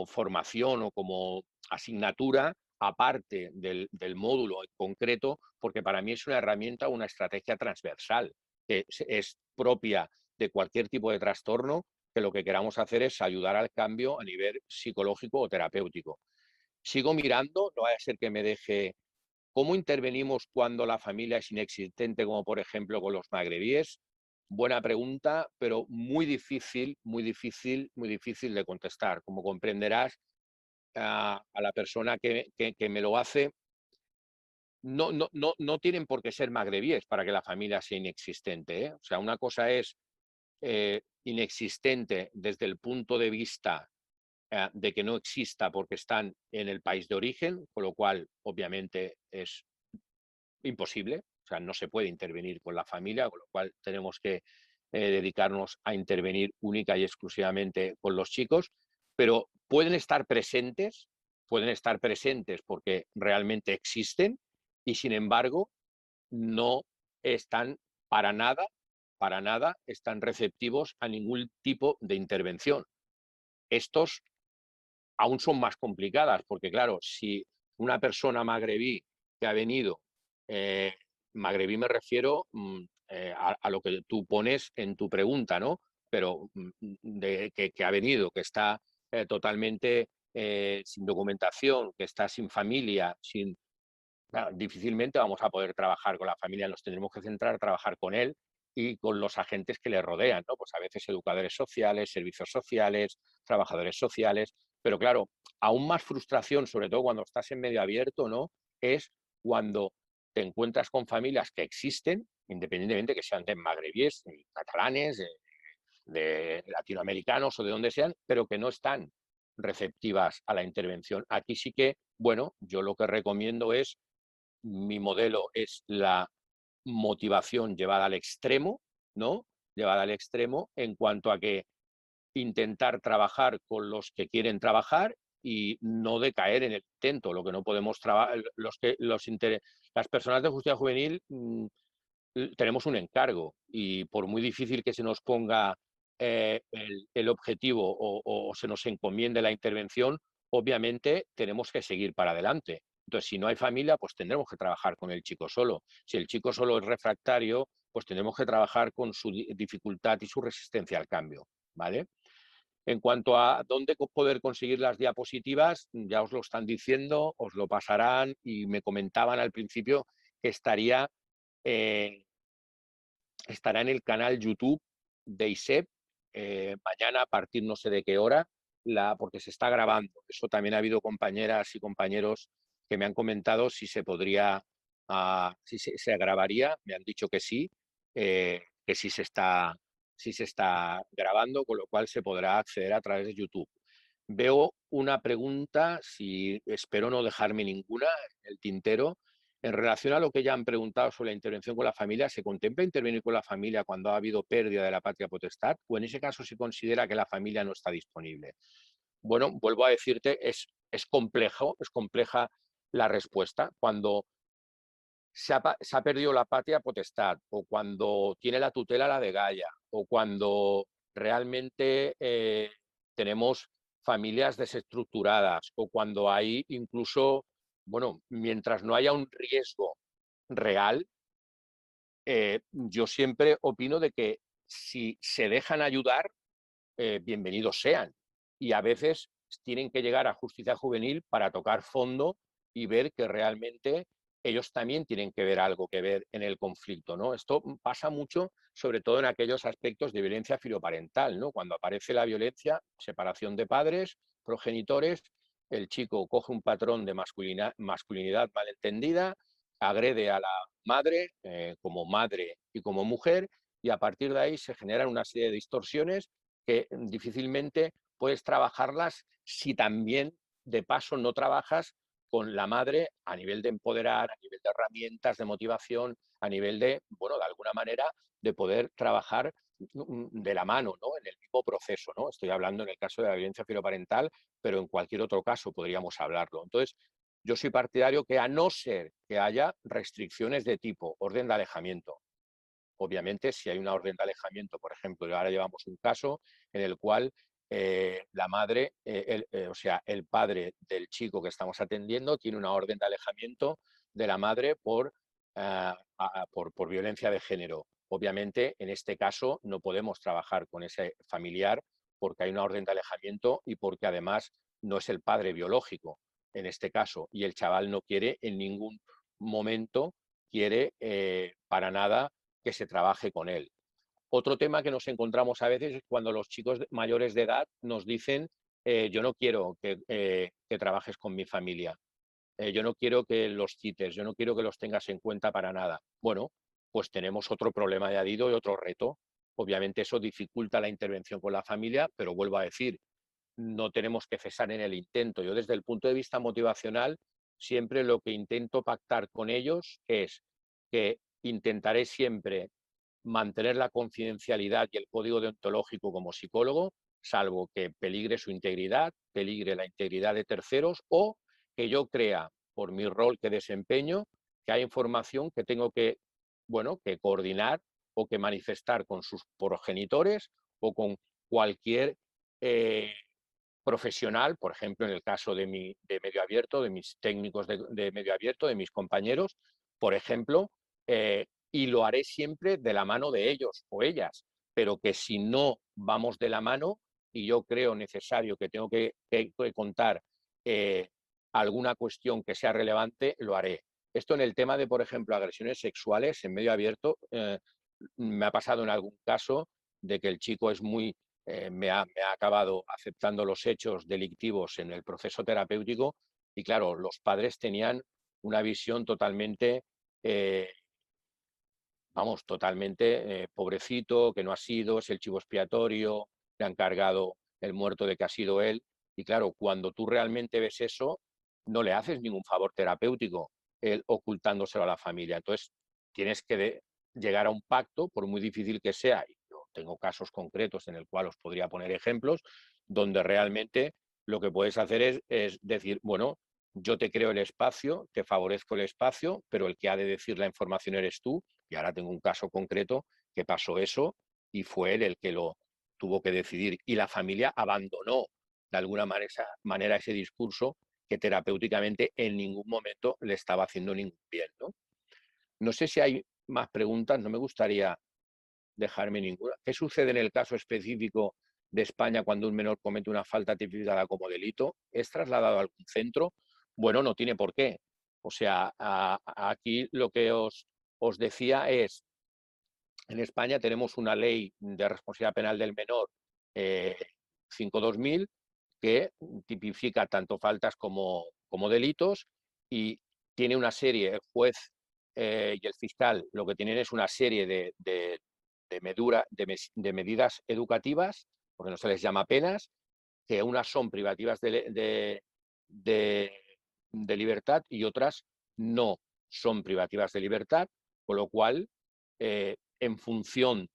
formación o como asignatura aparte del módulo en concreto, porque para mí es una herramienta, una estrategia transversal, que es propia de cualquier tipo de trastorno, que lo que queramos hacer es ayudar al cambio a nivel psicológico o terapéutico. Sigo mirando, no vaya a ser que me deje. ¿Cómo intervenimos cuando la familia es inexistente, como por ejemplo con los magrebíes? Buena pregunta, pero muy difícil, muy difícil, muy difícil de contestar. Como comprenderás, a la persona que me lo hace, no tienen por qué ser magrebíes para que la familia sea inexistente, ¿eh? O sea, una cosa es inexistente desde el punto de vista de que no exista porque están en el país de origen, con lo cual obviamente es imposible, o sea, no se puede intervenir con la familia, con lo cual tenemos que dedicarnos a intervenir única y exclusivamente con los chicos, pero pueden estar presentes porque realmente existen y sin embargo no están para nada están receptivos a ningún tipo de intervención. Estos aún son más complicadas, porque claro, si una persona magrebí que ha venido, eh, magrebí me refiero a lo que tú pones en tu pregunta, ¿no? Pero que ha venido, que está totalmente sin documentación, que está sin familia, sin claro, difícilmente vamos a poder trabajar con la familia, nos tendremos que centrar a trabajar con él y con los agentes que le rodean, ¿no? Pues a veces educadores sociales, servicios sociales, trabajadores sociales, pero claro, aún más frustración, sobre todo cuando estás en medio abierto, ¿no? Es cuando te encuentras con familias que existen, independientemente que sean de magrebíes, de catalanes, de latinoamericanos o de donde sean, pero que no están receptivas a la intervención. Aquí sí que, bueno, yo lo que recomiendo es, mi modelo es la motivación llevada al extremo, ¿no? Llevada al extremo en cuanto a que intentar trabajar con los que quieren trabajar y no decaer en el intento. Lo que no podemos trabajar, las personas de justicia juvenil tenemos un encargo y por muy difícil que se nos ponga el objetivo o se nos encomiende la intervención, obviamente tenemos que seguir para adelante. Entonces, si no hay familia, pues tendremos que trabajar con el chico solo. Si el chico solo es refractario, pues tendremos que trabajar con su dificultad y su resistencia al cambio, ¿vale? En cuanto a dónde poder conseguir las diapositivas, ya os lo están diciendo, os lo pasarán y me comentaban al principio que eh, estará en el canal YouTube de ISEP mañana a partir no sé de qué hora, porque se está grabando. Eso también ha habido compañeras y compañeros que me han comentado si se podría, si se grabaría, me han dicho que sí se está grabando, con lo cual se podrá acceder a través de YouTube. Veo una pregunta, si espero no dejarme ninguna en el tintero, en relación a lo que ya han preguntado sobre la intervención con la familia. ¿Se contempla intervenir con la familia cuando ha habido pérdida de la patria potestad o en ese caso se considera que la familia no está disponible? Bueno, vuelvo a decirte, es complejo, es compleja la respuesta. Cuando se ha perdido la patria potestad o cuando tiene la tutela la de Gaia o cuando realmente tenemos familias desestructuradas o cuando hay incluso, bueno, mientras no haya un riesgo real, yo siempre opino de que si se dejan ayudar, bienvenidos sean. Y a veces tienen que llegar a justicia juvenil para tocar fondo y ver que realmente ellos también tienen que ver algo que ver en el conflicto, ¿no? Esto pasa mucho, sobre todo en aquellos aspectos de violencia filoparental, ¿no? Cuando aparece la violencia, separación de padres, progenitores, el chico coge un patrón de masculinidad malentendida, agrede a la madre como madre y como mujer, y a partir de ahí se generan una serie de distorsiones que difícilmente puedes trabajarlas si también de paso no trabajas con la madre a nivel de empoderar, a nivel de herramientas, de motivación, a nivel de, bueno, de alguna manera de poder trabajar de la mano, ¿no? En el mismo proceso, ¿no? Estoy hablando en el caso de la violencia filoparental, pero en cualquier otro caso podríamos hablarlo. Entonces, yo soy partidario que a no ser que haya restricciones de tipo orden de alejamiento, obviamente, si hay una orden de alejamiento, por ejemplo, ahora llevamos un caso en el cual la madre, o sea, el padre del chico que estamos atendiendo tiene una orden de alejamiento de la madre por violencia de género. Obviamente, en este caso no podemos trabajar con ese familiar porque hay una orden de alejamiento y porque además no es el padre biológico en este caso y el chaval no quiere en ningún momento, quiere para nada que se trabaje con él. Otro tema que nos encontramos a veces es cuando los chicos mayores de edad nos dicen yo no quiero que trabajes con mi familia, yo no quiero que los cites, yo no quiero que los tengas en cuenta para nada. Bueno, pues tenemos otro problema añadido y otro reto. Obviamente eso dificulta la intervención con la familia, pero vuelvo a decir, no tenemos que cesar en el intento. Yo desde el punto de vista motivacional, siempre lo que intento pactar con ellos es que intentaré siempre mantener la confidencialidad y el código deontológico como psicólogo, salvo que peligre su integridad, peligre la integridad de terceros o que yo crea, por mi rol que desempeño, que hay información que tengo que, bueno, que coordinar o que manifestar con sus progenitores o con cualquier profesional, por ejemplo, en el caso de medio abierto, de mis técnicos de medio abierto, de mis compañeros, por ejemplo, y lo haré siempre de la mano de ellos o ellas, pero que si no vamos de la mano y yo creo necesario que tengo que contar alguna cuestión que sea relevante, lo haré. Esto en el tema de, por ejemplo, agresiones sexuales en medio abierto, me ha pasado en algún caso de que el chico es muy, me ha acabado aceptando los hechos delictivos en el proceso terapéutico y claro, los padres tenían una visión totalmente, eh, vamos, totalmente pobrecito, que no ha sido, es el chivo expiatorio, le han cargado el muerto de que ha sido él. Y claro, cuando tú realmente ves eso, no le haces ningún favor terapéutico él ocultándoselo a la familia. Entonces, tienes que llegar a un pacto, por muy difícil que sea, y yo tengo casos concretos en el cual os podría poner ejemplos, donde realmente lo que puedes hacer es decir, bueno, yo te creo el espacio, te favorezco el espacio, pero el que ha de decir la información eres tú. Y ahora tengo un caso concreto que pasó eso y fue él el que lo tuvo que decidir. Y la familia abandonó de alguna manera ese discurso que terapéuticamente en ningún momento le estaba haciendo ningún bien, ¿no? No sé si hay más preguntas, no me gustaría dejarme ninguna. ¿Qué sucede en el caso específico de España cuando un menor comete una falta tipificada como delito? ¿Es trasladado a algún centro? Bueno, no tiene por qué. O sea, aquí lo que os decía es, en España tenemos una ley de responsabilidad penal del menor, 5-2000, que tipifica tanto faltas como delitos y tiene una serie, el juez y el fiscal lo que tienen es una serie de medidas educativas, porque no se les llama penas, que unas son privativas de, de libertad y otras no son privativas de libertad, con lo cual, en función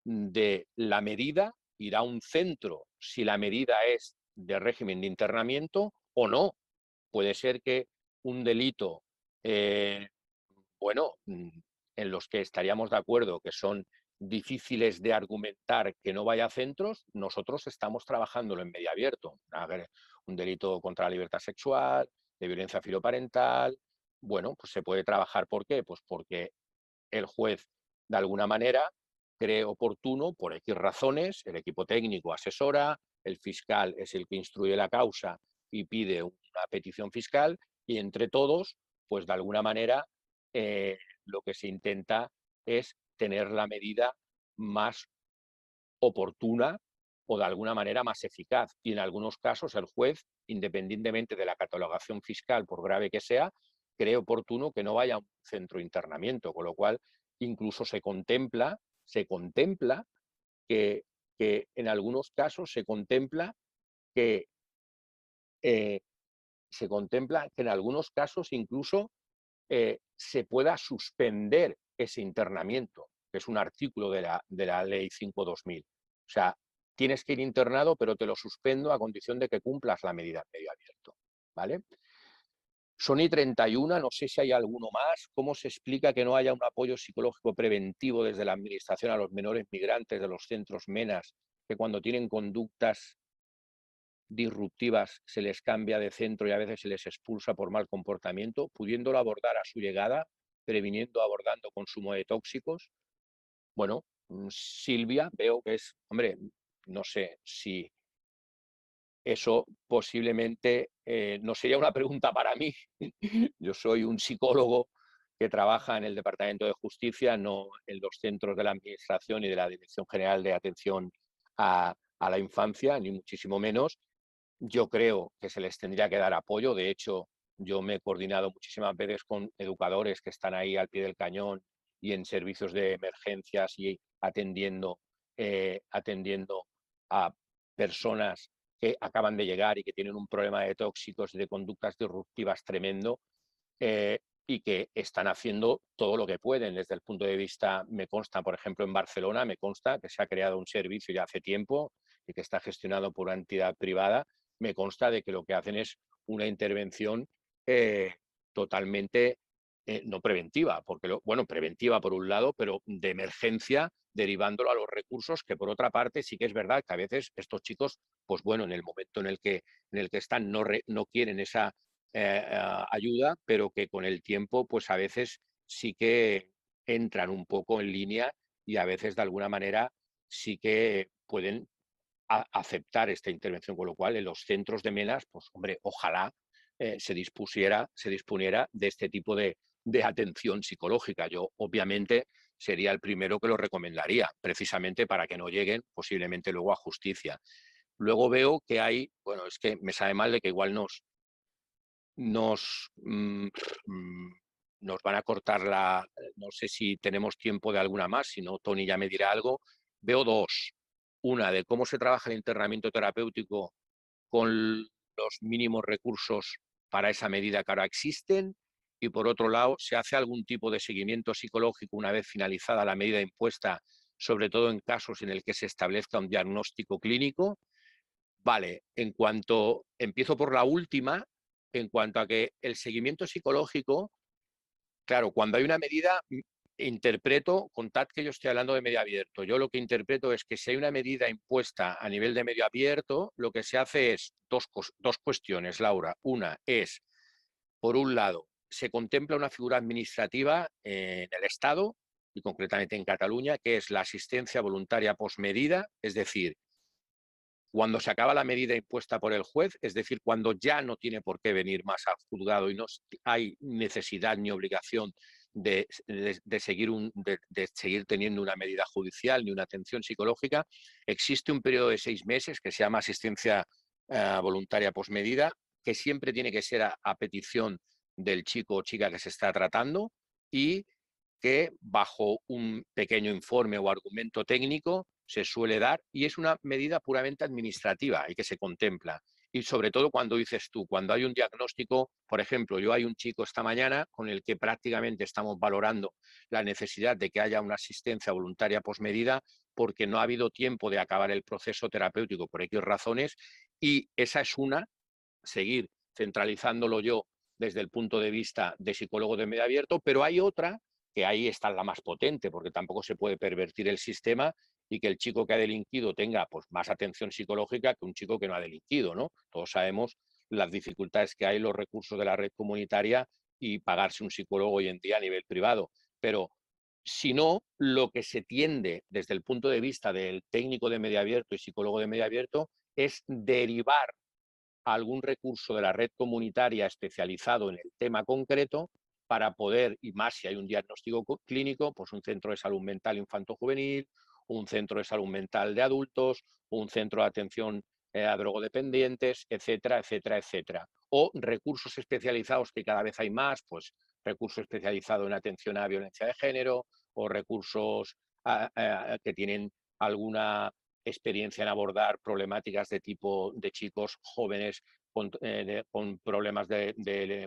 de la medida, irá a un centro si la medida es de régimen de internamiento o no. Puede ser que un delito, eh, bueno, en los que estaríamos de acuerdo que son difíciles de argumentar que no vaya a centros, nosotros estamos trabajándolo en medio abierto. A ver, un delito contra la libertad sexual, de violencia filoparental, bueno, pues se puede trabajar. ¿Por qué? Pues porque el juez, de alguna manera, cree oportuno, por X razones, el equipo técnico asesora, el fiscal es el que instruye la causa y pide una petición fiscal, y entre todos, pues de alguna manera, lo que se intenta es tener la medida más oportuna o de alguna manera más eficaz. Y en algunos casos el juez, independientemente de la catalogación fiscal, por grave que sea, cree oportuno que no vaya a un centro de internamiento, con lo cual incluso se contempla que, que en algunos casos que eh, se contempla que en algunos casos incluso se pueda suspender ese internamiento, que es un artículo de la ley 5-2000. O sea, tienes que ir internado, pero te lo suspendo a condición de que cumplas la medida en medio abierto. ¿Vale? Son y 31, no sé si hay alguno más. ¿Cómo se explica que no haya un apoyo psicológico preventivo desde la Administración a los menores migrantes de los centros MENAS, que cuando tienen conductas disruptivas se les cambia de centro y a veces se les expulsa por mal comportamiento, pudiéndolo abordar a su llegada, previniendo, abordando consumo de tóxicos? Bueno, Silvia, veo que es, hombre, no sé si eso posiblemente no sería una pregunta para mí. Yo soy un psicólogo que trabaja en el Departamento de Justicia, no en los centros de la Administración y de la Dirección General de Atención a la Infancia, ni muchísimo menos. Yo creo que se les tendría que dar apoyo. De hecho, yo me he coordinado muchísimas veces con educadores que están ahí al pie del cañón y en servicios de emergencias y atendiendo a personas que acaban de llegar y que tienen un problema de tóxicos y de conductas disruptivas tremendo, y que están haciendo todo lo que pueden desde el punto de vista, me consta, por ejemplo, en Barcelona, me consta que se ha creado un servicio ya hace tiempo y que está gestionado por una entidad privada. Me consta de que lo que hacen es una intervención totalmente, no preventiva, porque bueno, preventiva por un lado, pero de emergencia, derivándolo a los recursos, que por otra parte sí que es verdad que a veces estos chicos, pues bueno, en el momento en el que están no quieren esa ayuda, pero que con el tiempo, pues a veces sí que entran un poco en línea y a veces de alguna manera sí que pueden aceptar esta intervención, con lo cual en los centros de MENAS, pues hombre, ojalá se disponiera de este tipo de atención psicológica. Yo, obviamente, sería el primero que lo recomendaría, precisamente para que no lleguen posiblemente luego a justicia. Luego veo que hay, bueno, es que me sabe mal de que igual nos, mm, mm, nos van a cortar no sé si tenemos tiempo de alguna más, si no, Tony ya me dirá algo. Veo dos. Una, de cómo se trabaja el internamiento terapéutico con los mínimos recursos para esa medida que ahora existen. Y por otro lado, ¿se hace algún tipo de seguimiento psicológico una vez finalizada la medida impuesta, sobre todo en casos en el que se establezca un diagnóstico clínico? Vale, empiezo por la última, en cuanto a que el seguimiento psicológico, claro, cuando hay una medida, interpreto, contad que yo estoy hablando de medio abierto, yo lo que interpreto es que si hay una medida impuesta a nivel de medio abierto, lo que se hace es dos cuestiones, Laura. Una es, por un lado, se contempla una figura administrativa en el Estado, y concretamente en Cataluña, que es la asistencia voluntaria posmedida, es decir, cuando se acaba la medida impuesta por el juez, es decir, cuando ya no tiene por qué venir más al juzgado y no hay necesidad ni obligación de seguir teniendo una medida judicial ni una atención psicológica, existe un periodo de 6 meses que se llama asistencia voluntaria posmedida, que siempre tiene que ser a petición del chico o chica que se está tratando y que bajo un pequeño informe o argumento técnico se suele dar, y es una medida puramente administrativa y que se contempla. Y sobre todo cuando dices tú, cuando hay un diagnóstico, por ejemplo, yo hay un chico esta mañana con el que prácticamente estamos valorando la necesidad de que haya una asistencia voluntaria posmedida porque no ha habido tiempo de acabar el proceso terapéutico por X razones, y esa es una, seguir centralizándolo yo desde el punto de vista de psicólogo de medio abierto, pero hay otra que ahí está la más potente, porque tampoco se puede pervertir el sistema y que el chico que ha delinquido tenga pues, más atención psicológica que un chico que no ha delinquido, ¿no? Todos sabemos las dificultades que hay, los recursos de la red comunitaria y pagarse un psicólogo hoy en día a nivel privado. Pero si no, lo que se tiende desde el punto de vista del técnico de medio abierto y psicólogo de medio abierto es derivar algún recurso de la red comunitaria especializado en el tema concreto para poder, y más si hay un diagnóstico clínico, pues un centro de salud mental infanto-juvenil, un centro de salud mental de adultos, un centro de atención a drogodependientes, etcétera, etcétera, etcétera. O recursos especializados que cada vez hay más, pues recurso especializado en atención a violencia de género o recursos que tienen alguna experiencia en abordar problemáticas de tipo de chicos jóvenes con problemas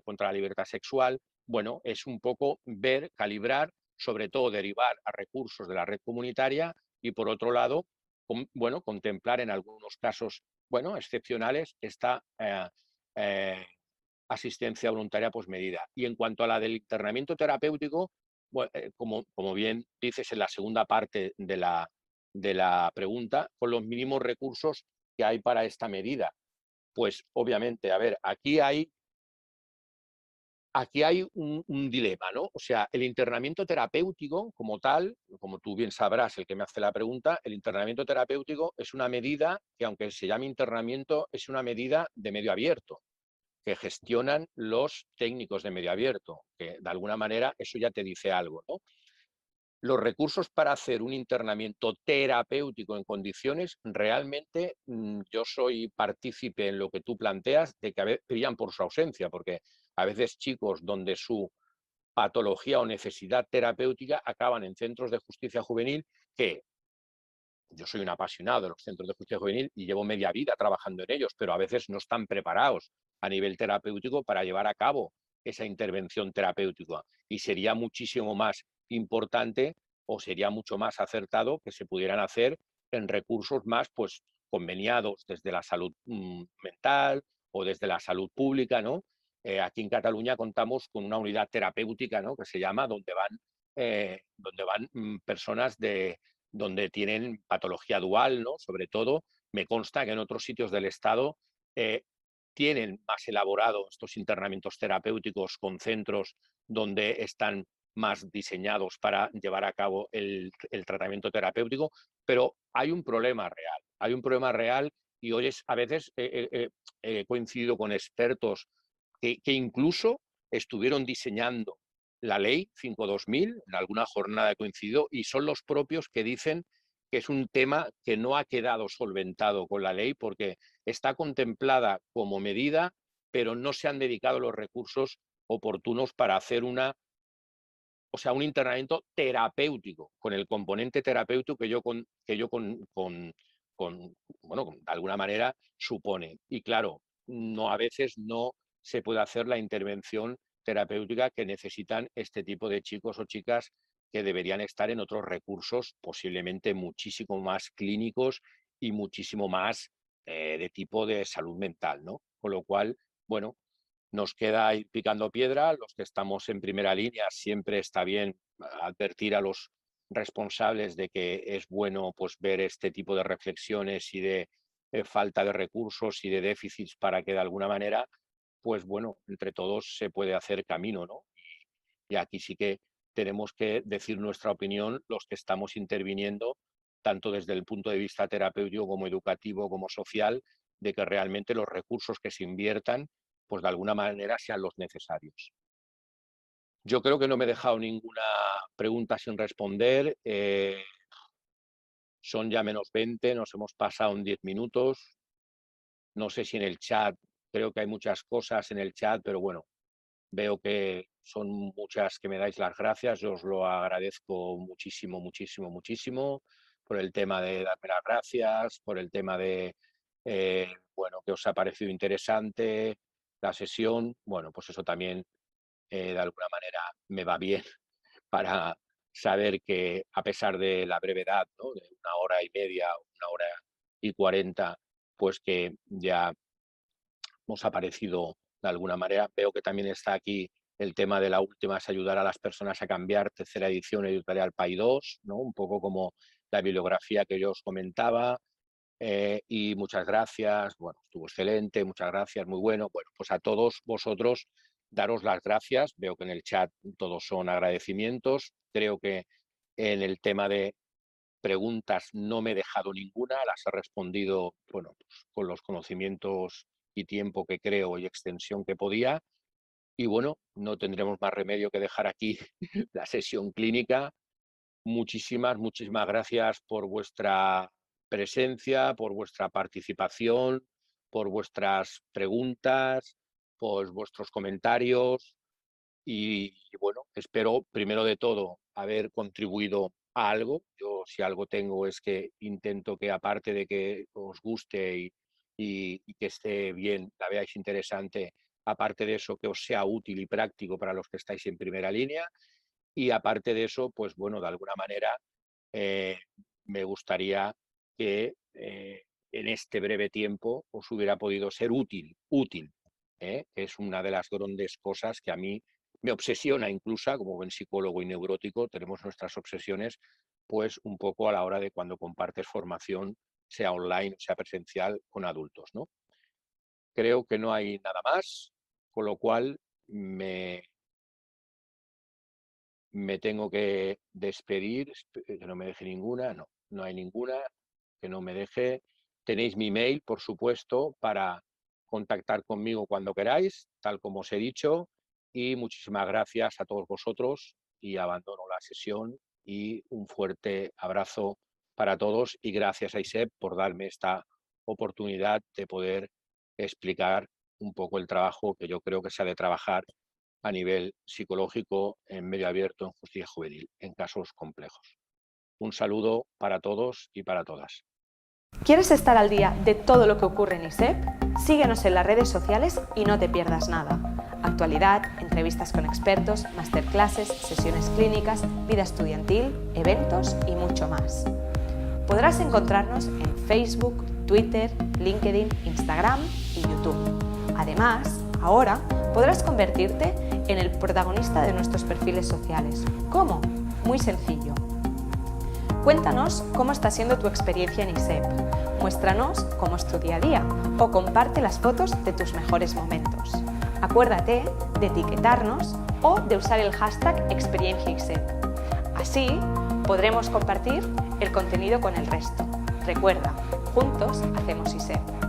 contra la libertad sexual. Bueno, es un poco ver, calibrar, sobre todo derivar a recursos de la red comunitaria y, por otro lado, bueno, contemplar en algunos casos, bueno, excepcionales esta asistencia voluntaria posmedida. Y en cuanto a la del internamiento terapéutico, bueno, como bien dices en la segunda parte de la pregunta, con los mínimos recursos que hay para esta medida. Pues obviamente, a ver, aquí hay un dilema, ¿no? O sea, el internamiento terapéutico como tal, como tú bien sabrás, el que me hace la pregunta, el internamiento terapéutico es una medida que, aunque se llame internamiento, es una medida de medio abierto que gestionan los técnicos de medio abierto, que de alguna manera eso ya te dice algo, ¿no? Los recursos para hacer un internamiento terapéutico en condiciones, realmente yo soy partícipe en lo que tú planteas de que a veces brillan por su ausencia, porque a veces chicos donde su patología o necesidad terapéutica acaban en centros de justicia juvenil que yo soy un apasionado de los centros de justicia juvenil y llevo media vida trabajando en ellos, pero a veces no están preparados a nivel terapéutico para llevar a cabo esa intervención terapéutica. Y sería muchísimo más importante o sería mucho más acertado que se pudieran hacer en recursos más pues, conveniados desde la salud mental o desde la salud pública, ¿no? Aquí en Cataluña contamos con una unidad terapéutica, ¿no? Que se llama, donde van personas donde tienen patología dual, ¿no? Sobre todo, me consta que en otros sitios del Estado tienen más elaborados estos internamientos terapéuticos con centros donde están más diseñados para llevar a cabo el tratamiento terapéutico, pero hay un problema real, y hoy a veces he coincidido con expertos que incluso estuvieron diseñando la ley 5/2000, en alguna jornada he coincidido, y son los propios que dicen que es un tema que no ha quedado solventado con la ley porque está contemplada como medida, pero no se han dedicado los recursos oportunos para hacer un internamiento terapéutico, con el componente terapéutico que de alguna manera supone. Y claro, a veces no se puede hacer la intervención terapéutica que necesitan este tipo de chicos o chicas que deberían estar en otros recursos posiblemente muchísimo más clínicos y muchísimo más de tipo de salud mental, ¿no? Con lo cual, bueno, nos queda ir picando piedra. Los que estamos en primera línea siempre está bien advertir a los responsables de que es bueno pues ver este tipo de reflexiones y de falta de recursos y de déficits para que de alguna manera, pues bueno, entre todos se puede hacer camino, ¿no? Y aquí sí que tenemos que decir nuestra opinión los que estamos interviniendo, tanto desde el punto de vista terapéutico como educativo, como social, de que realmente los recursos que se inviertan, pues de alguna manera sean los necesarios. Yo creo que no me he dejado ninguna pregunta sin responder. Son ya -20, nos hemos pasado en 10 minutos. No sé si en el chat, creo que hay muchas cosas en el chat, pero bueno, veo que son muchas que me dais las gracias. Yo os lo agradezco muchísimo, muchísimo, muchísimo por el tema de darme las gracias, por el tema de, que os ha parecido interesante la sesión. Bueno, pues eso también de alguna manera me va bien para saber que a pesar de la brevedad, ¿no? De 1 hora y media, 1 hora y 40, pues que ya nos ha parecido de alguna manera. Veo que también está aquí el tema de la última, es ayudar a las personas a cambiar, tercera edición editorial PAI 2, ¿no? Un poco como la bibliografía que yo os comentaba. Y muchas gracias, bueno, estuvo excelente, muchas gracias, muy bueno. Bueno, pues a todos vosotros daros las gracias. Veo que en el chat todos son agradecimientos. Creo que en el tema de preguntas no me he dejado ninguna, las he respondido, bueno, pues con los conocimientos y tiempo que creo y extensión que podía. Y bueno, no tendremos más remedio que dejar aquí la sesión clínica. Muchísimas, muchísimas gracias por vuestra presencia, por vuestra participación, por vuestras preguntas, por vuestros comentarios y bueno, espero primero de todo haber contribuido a algo. Yo si algo tengo es que intento que aparte de que os guste y que esté bien, la veáis interesante, aparte de eso que os sea útil y práctico para los que estáis en primera línea. Y aparte de eso, pues bueno, de alguna manera eh, me gustaría que en este breve tiempo os hubiera podido ser útil, que es una de las grandes cosas que a mí me obsesiona incluso, como buen psicólogo y neurótico, tenemos nuestras obsesiones, pues un poco a la hora de cuando compartes formación, sea online, sea presencial, con adultos, ¿no? Creo que no hay nada más, con lo cual me tengo que despedir, que no me deje ninguna, no hay ninguna, que no me deje. Tenéis mi mail, por supuesto, para contactar conmigo cuando queráis, tal como os he dicho, y muchísimas gracias a todos vosotros y abandono la sesión y un fuerte abrazo para todos y gracias a ISEP por darme esta oportunidad de poder explicar un poco el trabajo que yo creo que se ha de trabajar a nivel psicológico en medio abierto en justicia juvenil, en casos complejos. Un saludo para todos y para todas. ¿Quieres estar al día de todo lo que ocurre en ISEP? Síguenos en las redes sociales y no te pierdas nada. Actualidad, entrevistas con expertos, masterclasses, sesiones clínicas, vida estudiantil, eventos y mucho más. Podrás encontrarnos en Facebook, Twitter, LinkedIn, Instagram y YouTube. Además, ahora podrás convertirte en el protagonista de nuestros perfiles sociales. ¿Cómo? Muy sencillo. Cuéntanos cómo está siendo tu experiencia en ISEP, muéstranos cómo es tu día a día o comparte las fotos de tus mejores momentos. Acuérdate de etiquetarnos o de usar el hashtag #experienciaisep. Así podremos compartir el contenido con el resto. Recuerda, juntos hacemos ISEP.